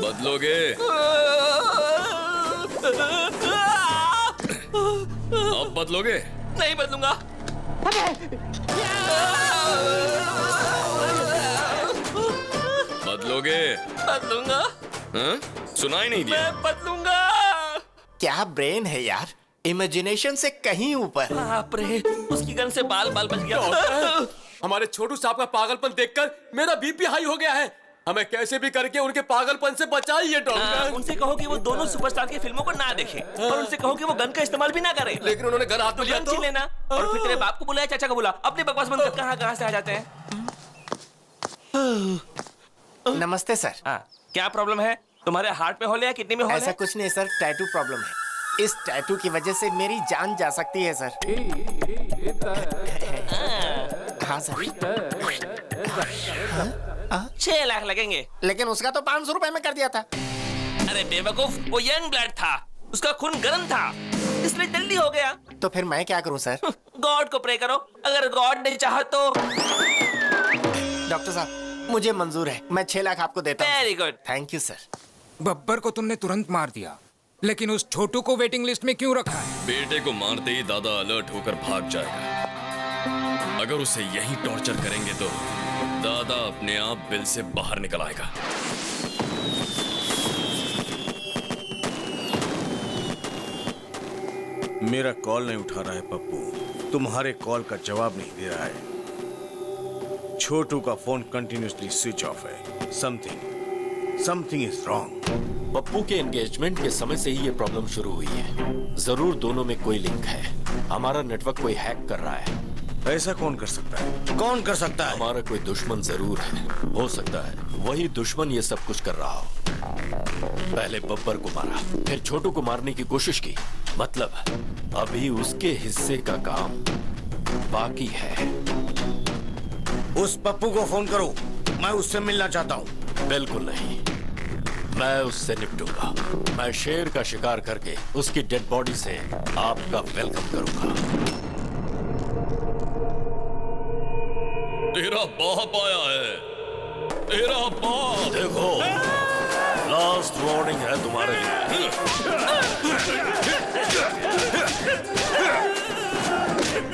Speaker 5: बदलोगे? अब बदलोगे?
Speaker 16: नहीं बदलूंगा।
Speaker 5: बदलोगे?
Speaker 16: बदलूंगा।
Speaker 5: हाँ? सुनाई नहीं दिया?
Speaker 16: मैं बदलूंगा।
Speaker 2: क्या ब्रेन है यार, इमेजिनेशन से कहीं ऊपर।
Speaker 16: बाप रे, उसकी गन से बाल बच गया।
Speaker 7: हमारे छोटू साहब का पागलपन देखकर मेरा बीपी हाई हो गया है। हमें कैसे भी करके उनके पागलपन से बचाइए डॉक्टर।
Speaker 16: उनसे कहो कि वो दोनों सुपरस्टार की फिल्मों को ना देखें, और उनसे कहो कि वो गन का इस्तेमाल भी ना करें।
Speaker 7: लेकिन उन्होंने गन हाथ में लिया
Speaker 16: तो लेना, और फिर तेरे बाप को बुलाया, चाचा को बुला। अपने बकवास बंद कर, कहाँ से आ जाते हैं।
Speaker 2: नमस्ते सर।
Speaker 16: क्या प्रॉब्लम है? तुम्हारे हार्ट में होल है या किडनी में होल है?
Speaker 2: ऐसा कुछ नहीं सर, टैटू प्रॉब्लम है। इस टैटू की वजह से मेरी जान जा सकती है सर। हाँ सर।
Speaker 16: 6 लाख लगेंगे।
Speaker 2: लेकिन उसका तो 500 रुपए में कर दिया था।
Speaker 16: अरे बेवकूफ, वो यंग ब्लड था, उसका खून गर्म था, इसलिए जल्दी हो गया।
Speaker 2: तो फिर मैं क्या करूं सर?
Speaker 16: गॉड को प्रे करो, अगर गॉड ने चाहा तो।
Speaker 2: डॉक्टर साहब, मुझे मंजूर है, मैं 6 लाख आपको देता हूं।
Speaker 16: Very good.
Speaker 2: Thank you sir.
Speaker 9: Babbar को तुमने तुरंत मार दिया, लेकिन उस छोटू को वेटिंग लिस्ट में क्यों रखा है?
Speaker 5: बेटे को मारते ही दादा अलर्ट होकर भाग जाएगा। अगर उसे यही टॉर्चर करेंगे तो दादा अपने आप बिल से बाहर निकल आएगा।
Speaker 18: मेरा कॉल नहीं उठा रहा है पप्पू, तुम्हारे कॉल का जवाब नहीं दे रहा है। छोटू का फोन कंटिन्यूसली स्विच ऑफ है। Something is wrong.
Speaker 21: पप्पू के एंगेजमेंट के समय से ही ये प्रॉब्लम शुरू हुई है। जरूर दोनों में कोई लिंक है। हमारा नेटवर्क कोई हैक कर रहा है।
Speaker 18: ऐसा कौन कर सकता है? कौन कर सकता है?
Speaker 21: हमारा कोई दुश्मन जरूर है। हो सकता है वही दुश्मन ये सब कुछ कर रहा हो। पहले बब्बर को मारा, फिर छोटू को मारने की कोशिश की। मतलब अभी उसके हिस्से का काम बाकी है।
Speaker 18: उस पप्पू को फोन करो, मैं उससे मिलना चाहता हूँ।
Speaker 21: बिल्कुल नहीं, मैं उससे निपटूंगा। मैं शेर का शिकार करके उसकी डेड बॉडी से आपका वेलकम करूंगा।
Speaker 5: तेरा बाप आया है, तेरा बाप।
Speaker 21: देखो, लास्ट वार्निंग है तुम्हारे लिए।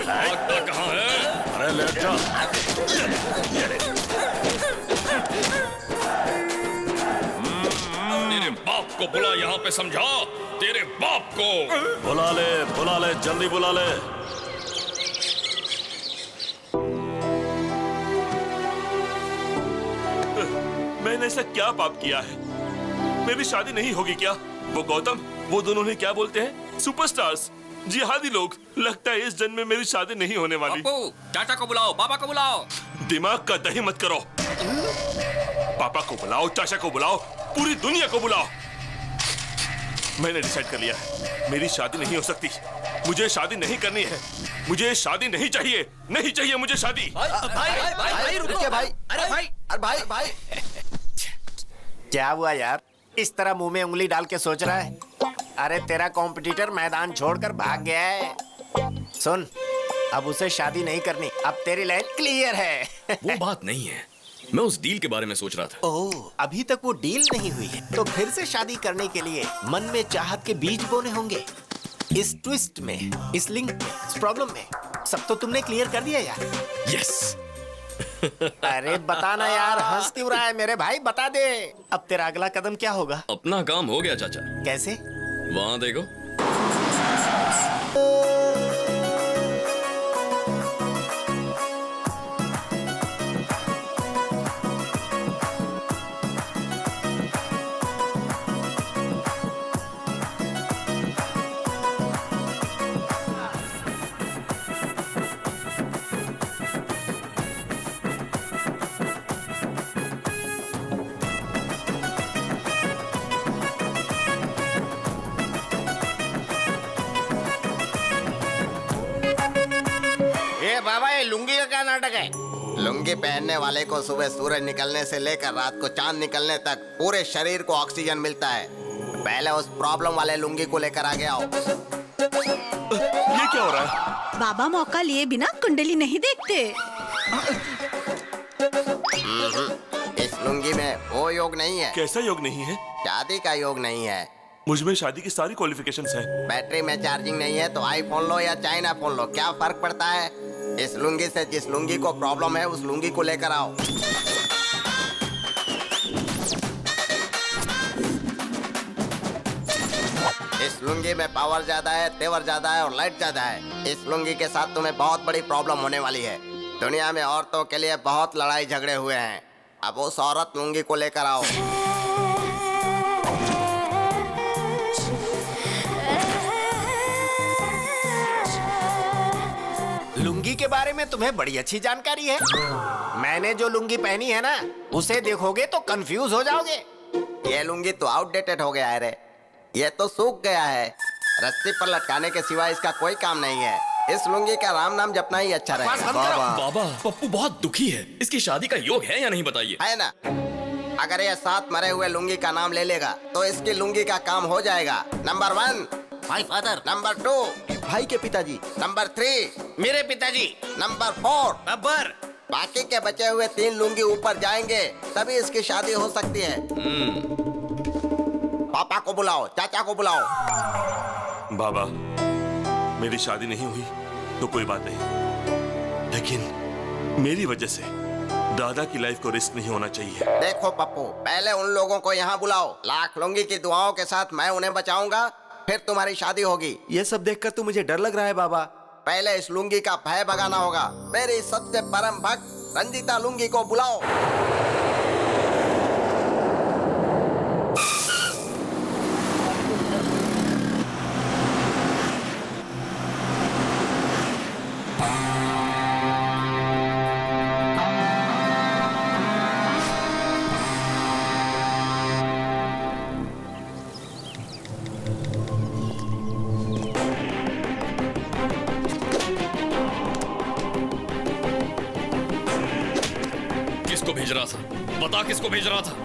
Speaker 5: भागता कहाँ है?
Speaker 21: अरे लेट जा।
Speaker 5: तेरे बाप को बुला, यहाँ पे समझा। तेरे बाप को
Speaker 21: बुला ले, जल्दी बुला ले।
Speaker 10: मैंने ऐसा क्या पाप किया है? मेरी शादी नहीं होगी क्या? वो गौतम, वो दोनों ने क्या बोलते हैं, सुपरस्टार्स, जिहादी लोग। लगता है इस जन्म में मेरी शादी नहीं होने वाली।
Speaker 16: चाचा को बुलाओ, पापा को बुलाओ।
Speaker 10: दिमाग का दही मत करो। पापा को बुलाओ, चाचा को बुलाओ, पूरी दुनिया को बुलाओ। मैंने डिसाइड कर लिया है, मेरी शादी नहीं हो सकती। मुझे शादी नहीं करनी है। मुझे शादी नहीं चाहिए, नहीं चाहिए मुझे शादी।
Speaker 11: भाई रुकिए भाई। अरे भाई
Speaker 2: क्या हुआ यार? इस तरह मुंह में उंगली डाल के सोच रहा है? अरे तेरा कॉम्पिटिटर मैदान छोड़कर भाग गया है। सुन, अब उसे शादी नहीं करनी। अब तेरी लाइन क्लियर है।
Speaker 5: वो बात नहीं है, मैं उस डील के बारे में सोच रहा था।
Speaker 2: ओह, अभी तक वो डील नहीं हुई है, तो फिर से शादी करने के लिए मन में चाहत के बीज बोने होंगे। इस ट्विस्ट में, इस लिंक में, इस प्रॉब्लम में सब तो तुमने क्लियर कर दिया यार।
Speaker 5: यस।
Speaker 2: अरे बताना यार, हंस क्यों रहा है मेरे भाई? बता दे, अब तेरा अगला कदम क्या होगा?
Speaker 5: अपना काम हो गया चाचा।
Speaker 2: कैसे?
Speaker 5: वहाँ देखो।
Speaker 11: बाबा, ये लुंगी का क्या नाटक है? लुंगी पहनने वाले को सुबह सूरज निकलने से लेकर रात को चांद निकलने तक पूरे शरीर को ऑक्सीजन मिलता है। पहले उस प्रॉब्लम वाले लुंगी को लेकर आगे आओ।
Speaker 10: ये क्या हो रहा है?
Speaker 4: बाबा मौका लिए बिना कुंडली नहीं देखते।
Speaker 11: इस लुंगी में वो योग नहीं है।
Speaker 10: कैसा योग नहीं है?
Speaker 11: शादी का योग नहीं है।
Speaker 10: मुझमें शादी की सारी क्वालिफिकेशंस हैं।
Speaker 11: बैटरी में चार्जिंग नहीं है तो आईफोन लो या चाइना फोन लो, क्या फर्क पड़ता है? इस लुंगी से जिस लुंगी को प्रॉब्लम है उस लुंगी को लेकर आओ। इस लुंगी में पावर ज्यादा है, तेवर ज्यादा है और लाइट ज्यादा है। इस लुंगी के साथ तुम्हें बहुत बड़ी प्रॉब्लम होने वाली है। दुनिया में औरतों के लिए बहुत लड़ाई झगड़े हुए हैं। अब उस औरत लुंगी को लेकर आओ।
Speaker 2: लुंगी के बारे में तुम्हें बड़ी अच्छी जानकारी है। मैंने जो लुंगी पहनी है ना, उसे देखोगे तो कंफ्यूज हो जाओगे।
Speaker 11: ये लुंगी तो आउटडेटेड हो गया है रे। ये तो सूख गया है। रस्सी पर लटकाने के सिवा इसका कोई काम नहीं है। इस लुंगी का राम नाम जपना ही अच्छा रहेगा।
Speaker 5: बाबा, पप्पू बहुत दुखी है। इसकी शादी का योग है या नहीं बताइए?
Speaker 11: है ना। अगर ये 7 मरे हुए लुंगी का नाम ले लेगा तो इसकी लुंगी का काम हो जाएगा। नंबर 1 माय फादर, नंबर 2 भाई के पिताजी, नंबर 3 मेरे पिताजी, नंबर 4 बब्बर। बाकी के बचे हुए 3 लुंगी ऊपर जाएंगे तभी इसकी शादी हो सकती है। पापा को बुलाओ, चाचा को बुलाओ।
Speaker 10: बाबा, मेरी शादी नहीं हुई तो कोई बात नहीं, लेकिन मेरी वजह से दादा की लाइफ को रिस्क नहीं होना चाहिए।
Speaker 11: देखो पप्पू, पहले उन लोगों को यहाँ बुलाओ। लाख लुंगी की दुआओं के साथ मैं उन्हें बचाऊंगा, फिर तुम्हारी शादी होगी।
Speaker 6: ये सब देखकर तो मुझे डर लग रहा है बाबा।
Speaker 11: पहले इस लुंगी का भय भगाना होगा। मेरी सबसे परम भक्त रंजीता लुंगी को बुलाओ।
Speaker 5: किसको भेज रहा था? बता किसको भेज रहा था?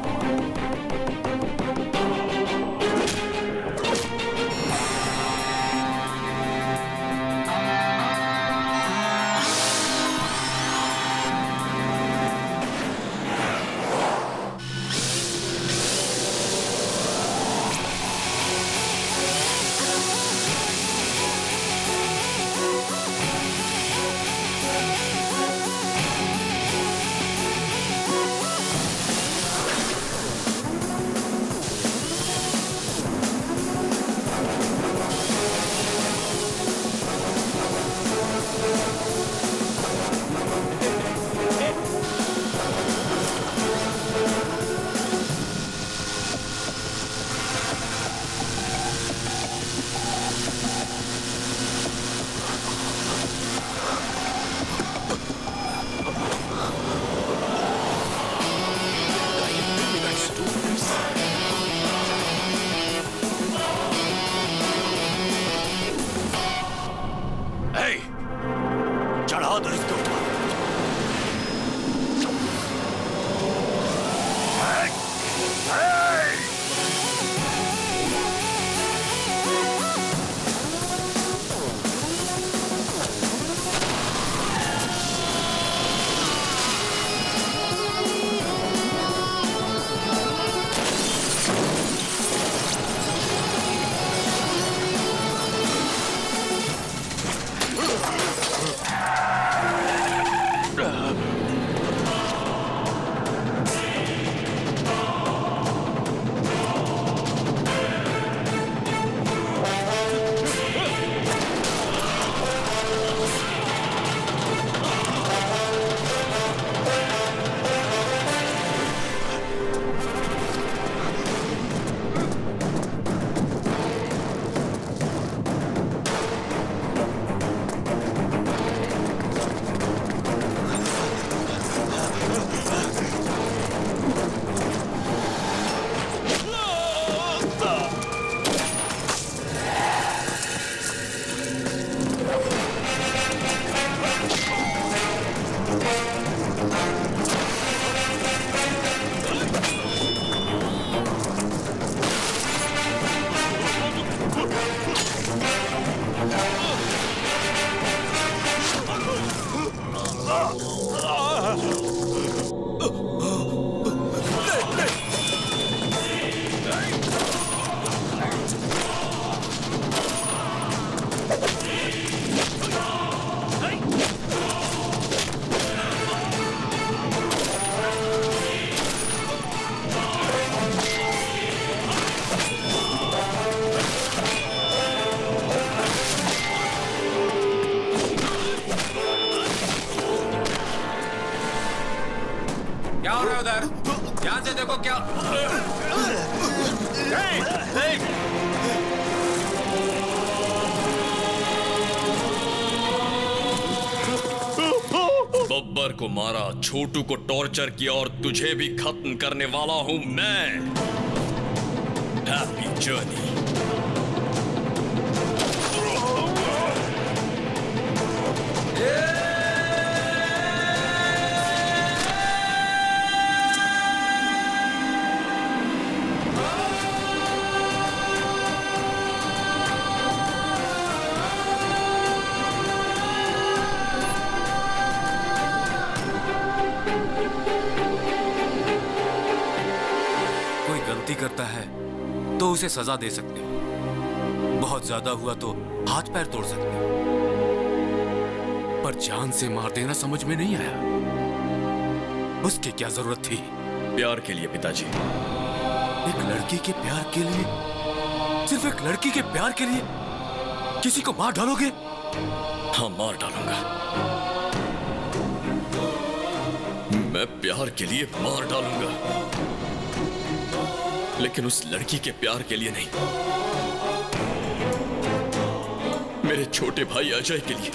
Speaker 9: हो रहा है उधर? ध्यान से देखो क्या।
Speaker 5: बब्बर को मारा, छोटू को टॉर्चर किया और तुझे भी खत्म करने वाला हूं मैं। Happy journey.
Speaker 9: करता है तो उसे सजा दे सकते हो, बहुत ज्यादा हुआ तो हाथ पैर तोड़ सकते हो, पर जान से मार देना समझ में नहीं आया। उसकी क्या जरूरत थी?
Speaker 5: प्यार के लिए पिताजी।
Speaker 9: एक लड़की के प्यार के लिए, सिर्फ एक लड़की के प्यार के लिए किसी को मार डालोगे?
Speaker 5: हाँ, मार डालूंगा। मैं प्यार के लिए मार डालूंगा, लेकिन उस लड़की के प्यार के लिए नहीं। मेरे छोटे भाई अजय के लिए,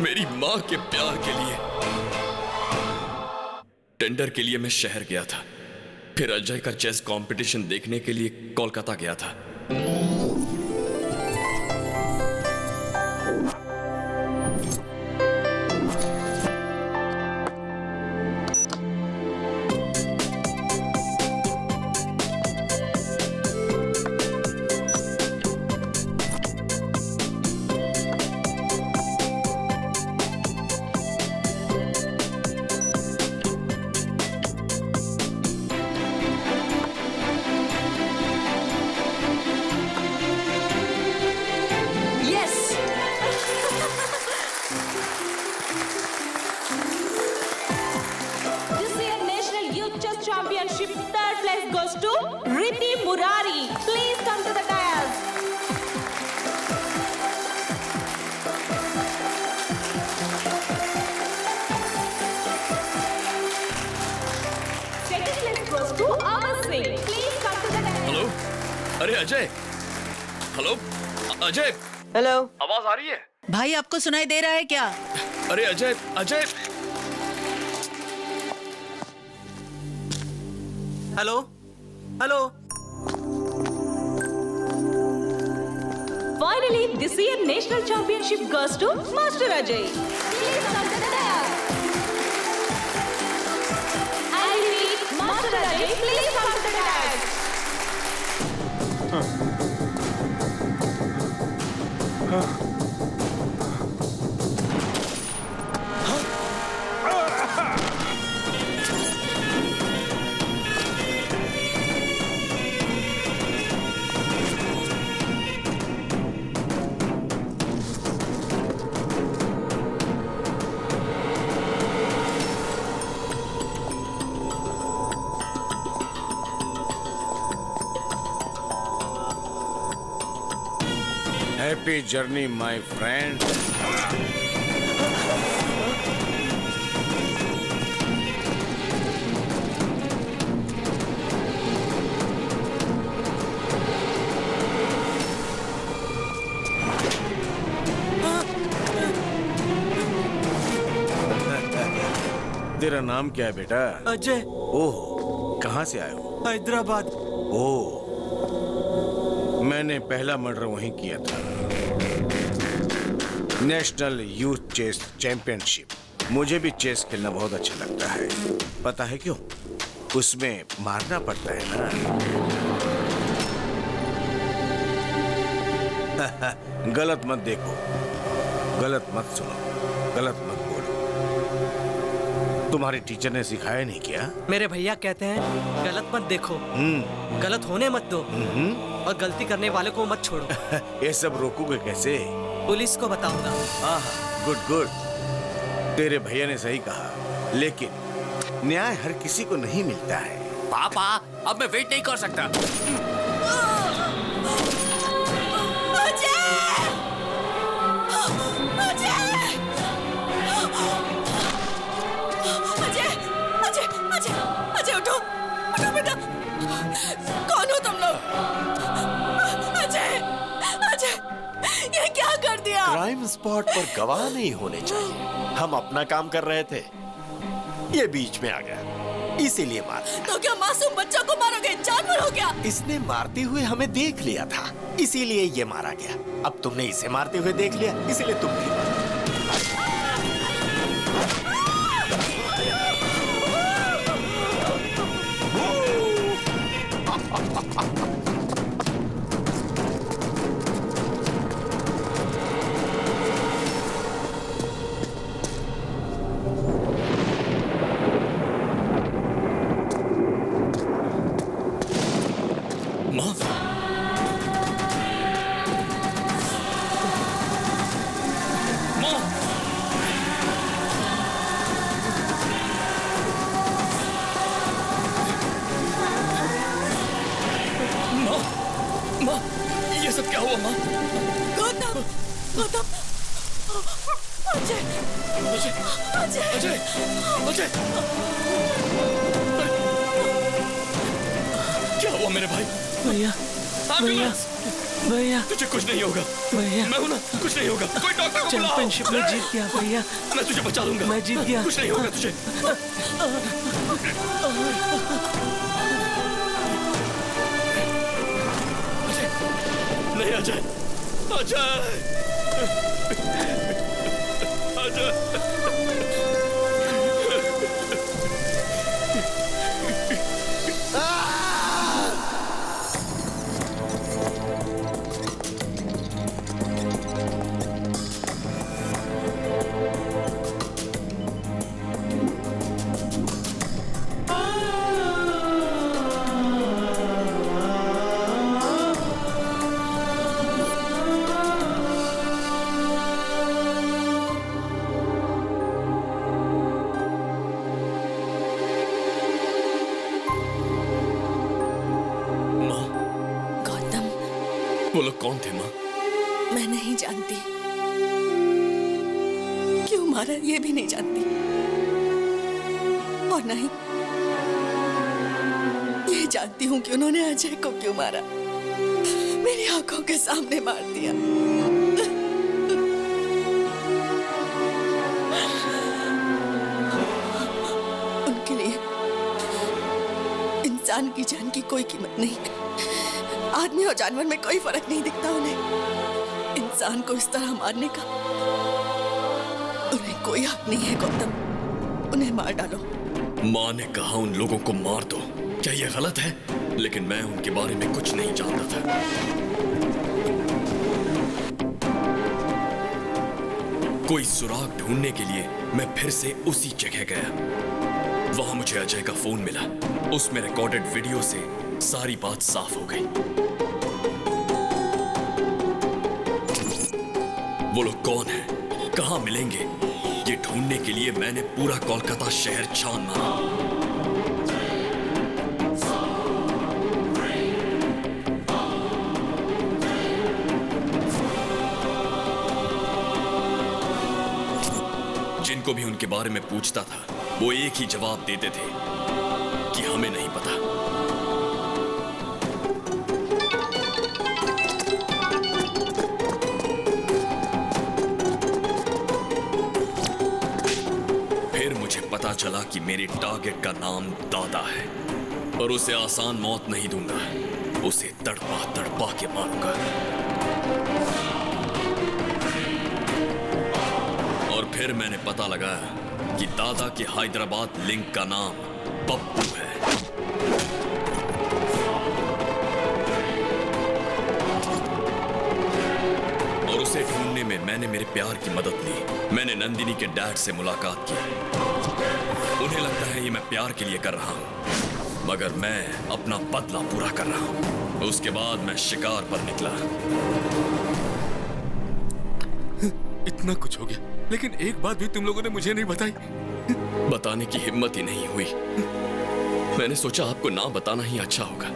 Speaker 5: मेरी मां के प्यार के लिए। टेंडर के लिए मैं शहर गया था, फिर अजय का चेस कंपटीशन देखने के लिए कोलकाता गया था। हेलो, अरे अजय। हेलो अजय।
Speaker 17: हेलो,
Speaker 5: आवाज आ रही है?
Speaker 17: भाई आपको सुनाई दे रहा है क्या?
Speaker 5: अरे Ajay, Ajay.
Speaker 15: Hello, hello.
Speaker 8: Finally, this year national championship goes to Master Ajay. Please come to the dais. I repeat, Master Ajay, please come to the dais.
Speaker 18: Happy journey my friend. तेरा नाम क्या है बेटा?
Speaker 15: अजय।
Speaker 18: ओह, कहाँ से आए हो?
Speaker 15: हैदराबाद।
Speaker 18: ओह, मैंने पहला मर्डर वहीं किया था। National youth chess championship. मुझे भी चेस खेलना बहुत अच्छा लगता है। पता है क्यों? उसमें मारना पड़ता है ना। गलत मत देखो, गलत मत सुनो, गलत मत बोलो। तुम्हारे टीचर ने सिखाया नहीं क्या?
Speaker 15: मेरे भैया कहते हैं गलत मत देखो, गलत होने मत दो, और गलती करने वाले को मत छोड़ो।
Speaker 18: ये सब रोकोगे कैसे?
Speaker 15: पुलिस को बताऊंगा।
Speaker 18: हाँ, गुड गुड। तेरे भैया ने सही कहा, लेकिन न्याय हर किसी को नहीं मिलता है।
Speaker 7: पापा, अब मैं वेट नहीं कर सकता।
Speaker 21: क्राइम स्पॉट पर गवाह नहीं होने चाहिए। हम अपना काम कर रहे थे, ये बीच में आ गया, इसीलिए मारा।
Speaker 3: तो क्या मासूम बच्चों को मारोगे? जानवर हो क्या?
Speaker 21: इसने मारते हुए हमें देख लिया था, इसीलिए ये मारा गया। अब तुमने इसे मारते हुए देख लिया, इसीलिए तुम भी मारा।
Speaker 5: तुझे कुछ नहीं होगा
Speaker 15: भैया,
Speaker 5: मैं हूं ना, कुछ नहीं होगा। कोई डॉक्टर को बुलाओ।
Speaker 15: चैंपियनशिप में जीत गया भैया,
Speaker 5: मैं तुझे बचा लूंगा।
Speaker 15: मैं जीत गया,
Speaker 5: कुछ नहीं होगा तुझे। नहीं अजय, अजय, अजय। वो लोग कौन थे माँ?
Speaker 3: मैं नहीं जानती, क्यों मारा ये भी नहीं जानती, और नहीं ये जानती हूँ कि उन्होंने अजय को क्यों मारा। मेरी आंखों के सामने मार दिया। उनके लिए इंसान की जान की कोई कीमत नहीं। आदमी और जानवर में कोई फर्क नहीं दिखता उन्हें। इंसान को इस तरह मारने का उन्हें कोई हक नहीं है गौतम। उन्हें मार डालो।
Speaker 5: माँ ने कहा उन लोगों को मार दो। क्या ये गलत है? लेकिन मैं उनके बारे में कुछ नहीं जानता था। कोई सुराग ढूंढने के लिए मैं फिर से उसी जगह गया। वहां मुझे अजय का फोन मिला। उसमें रिकॉर्डेड वीडियो से सारी बात साफ हो गई। वो लोग कौन हैं? कहां मिलेंगे? ये ढूंढने के लिए मैंने पूरा कोलकाता शहर छान मारा। जिनको भी उनके बारे में पूछता था, वो एक ही जवाब देते थे कि हमें नहीं पता। पता चला कि मेरे टारगेट का नाम दादा है और उसे आसान मौत नहीं दूंगा। उसे तड़पा तड़पा के मारूंगा। और फिर मैंने पता लगाया कि दादा के हैदराबाद लिंक का नाम पप्पू है। और उसे ढूंढने में मैंने मेरे प्यार की मदद ली। मैंने नंदिनी के डैड से मुलाकात की। उन्हें लगता है ये मैं प्यार के लिए कर रहा हूं, मगर मैं अपना बदला पूरा कर रहा हूं। उसके बाद मैं शिकार पर निकला। इतना कुछ हो गया, लेकिन एक बात भी तुम लोगों ने मुझे नहीं बताई। बताने की हिम्मत ही नहीं हुई। मैंने सोचा आपको ना बताना ही अच्छा होगा।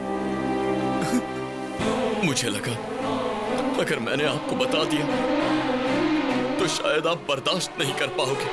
Speaker 5: मुझे लगा अगर मैंने आपको बता दिया तो शायद आप बर्दाश्त नहीं कर पाओगे।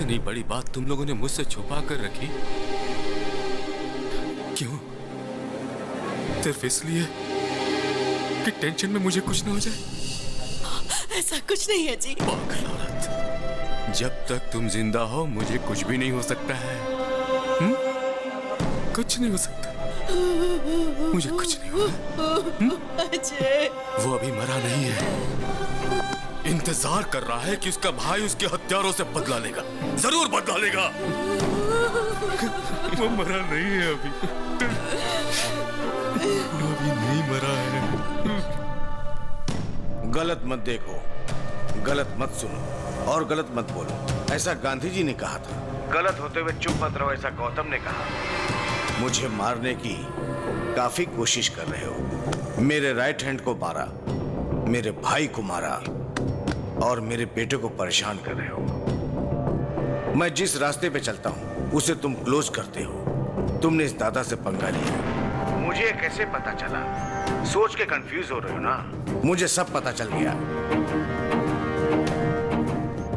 Speaker 7: इतनी बड़ी बात तुम लोगों ने मुझसे छुपा कर रखी, क्यों? सिर्फ इसलिए कि टेंशन में मुझे कुछ ना हो जाए?
Speaker 3: ऐसा कुछ नहीं है जी।
Speaker 7: पागल औरत, जब तक तुम जिंदा हो मुझे कुछ भी नहीं हो सकता है। कुछ नहीं हो सकता, मुझे कुछ नहीं होगा।
Speaker 3: अजय,
Speaker 7: वो अभी मरा नहीं है, इंतजार कर रहा है कि उसका भाई उसके हत्यारों से बदला लेगा, जरूर बदला लेगा। वो मरा नहीं है अभी, वो अभी नहीं मरा है।
Speaker 18: गलत मत देखो, गलत मत सुनो और गलत मत बोलो, ऐसा गांधी जी ने कहा था। गलत होते हुए चुप मत रहो, ऐसा गौतम ने कहा। मुझे मारने की काफी कोशिश कर रहे हो। मेरे राइट हैंड को मारा, मेरे भाई को मारा और मेरे बेटे को परेशान कर रहे हो। मैं जिस रास्ते पे चलता हूं उसे तुम क्लोज करते हो। तुमने इस दादा से पंगा लिया, मुझे कैसे पता चला? सोच के कंफ्यूज हो रहे हो ना? मुझे सब पता चल गया।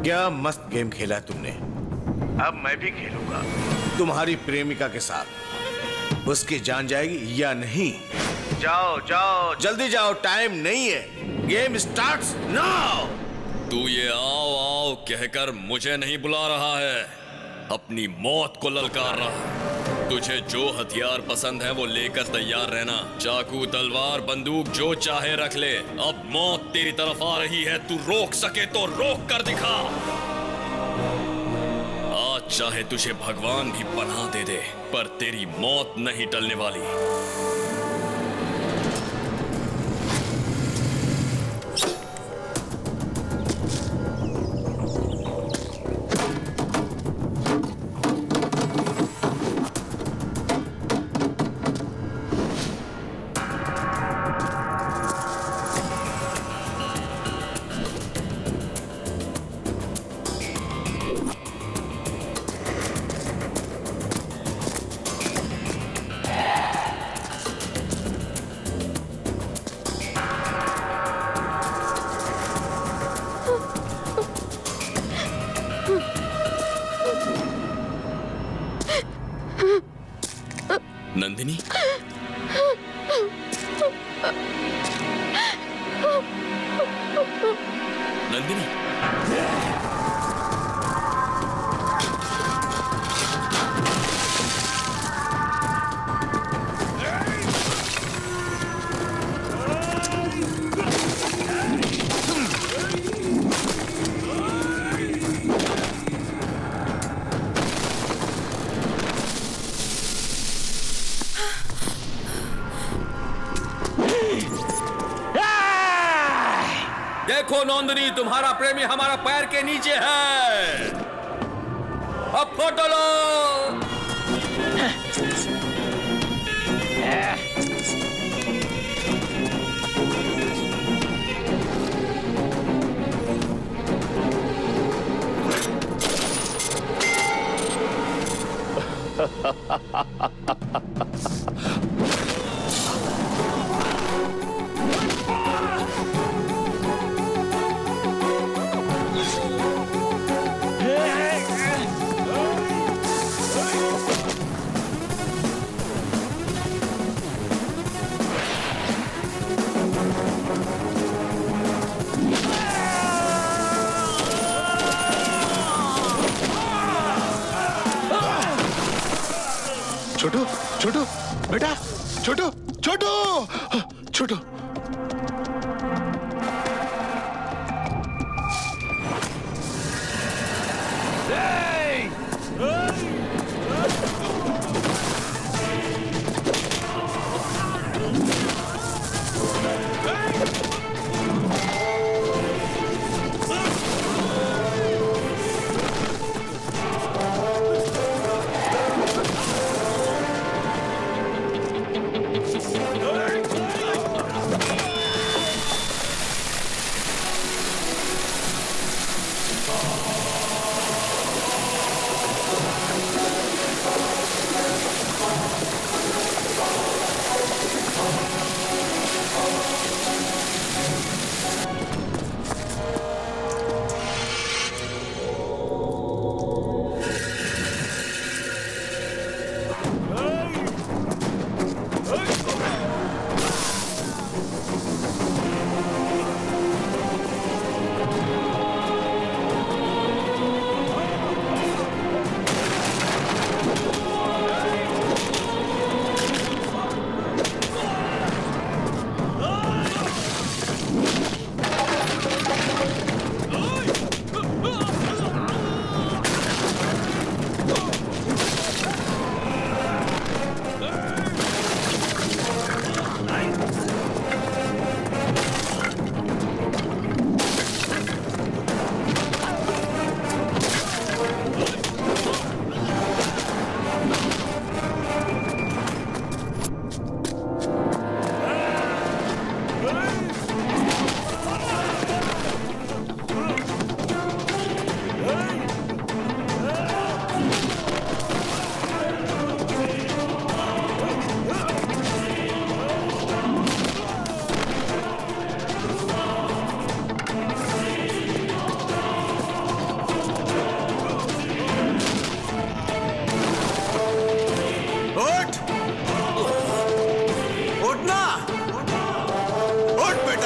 Speaker 18: क्या मस्त गेम खेला तुमने, अब मैं भी खेलूंगा तुम्हारी प्रेमिका के साथ। उसकी जान जाएगी या नहीं? जाओ जाओ जल्दी जाओ, टाइम नहीं है, गेम स्टार्ट्स नाउ।
Speaker 5: तू ये आओ आओ कहकर मुझे नहीं बुला रहा है, अपनी मौत को ललकार रहा है। तुझे जो हथियार पसंद है वो लेकर तैयार रहना, चाकू तलवार बंदूक जो चाहे रख ले। अब मौत तेरी तरफ आ रही है, तू रोक सके तो रोक कर दिखा। आज चाहे तुझे भगवान भी पनाह दे दे, पर तेरी मौत नहीं टलने वाली। नंदिनी, नंदिनी, देखो नंदिनी, तुम्हारा प्रेमी हमारा पैर के नीचे है। अब फोटो लो।
Speaker 13: छोटू, छोटू, बेटा, छोटू, छोटू, छोटू।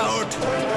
Speaker 18: बेटा उठ।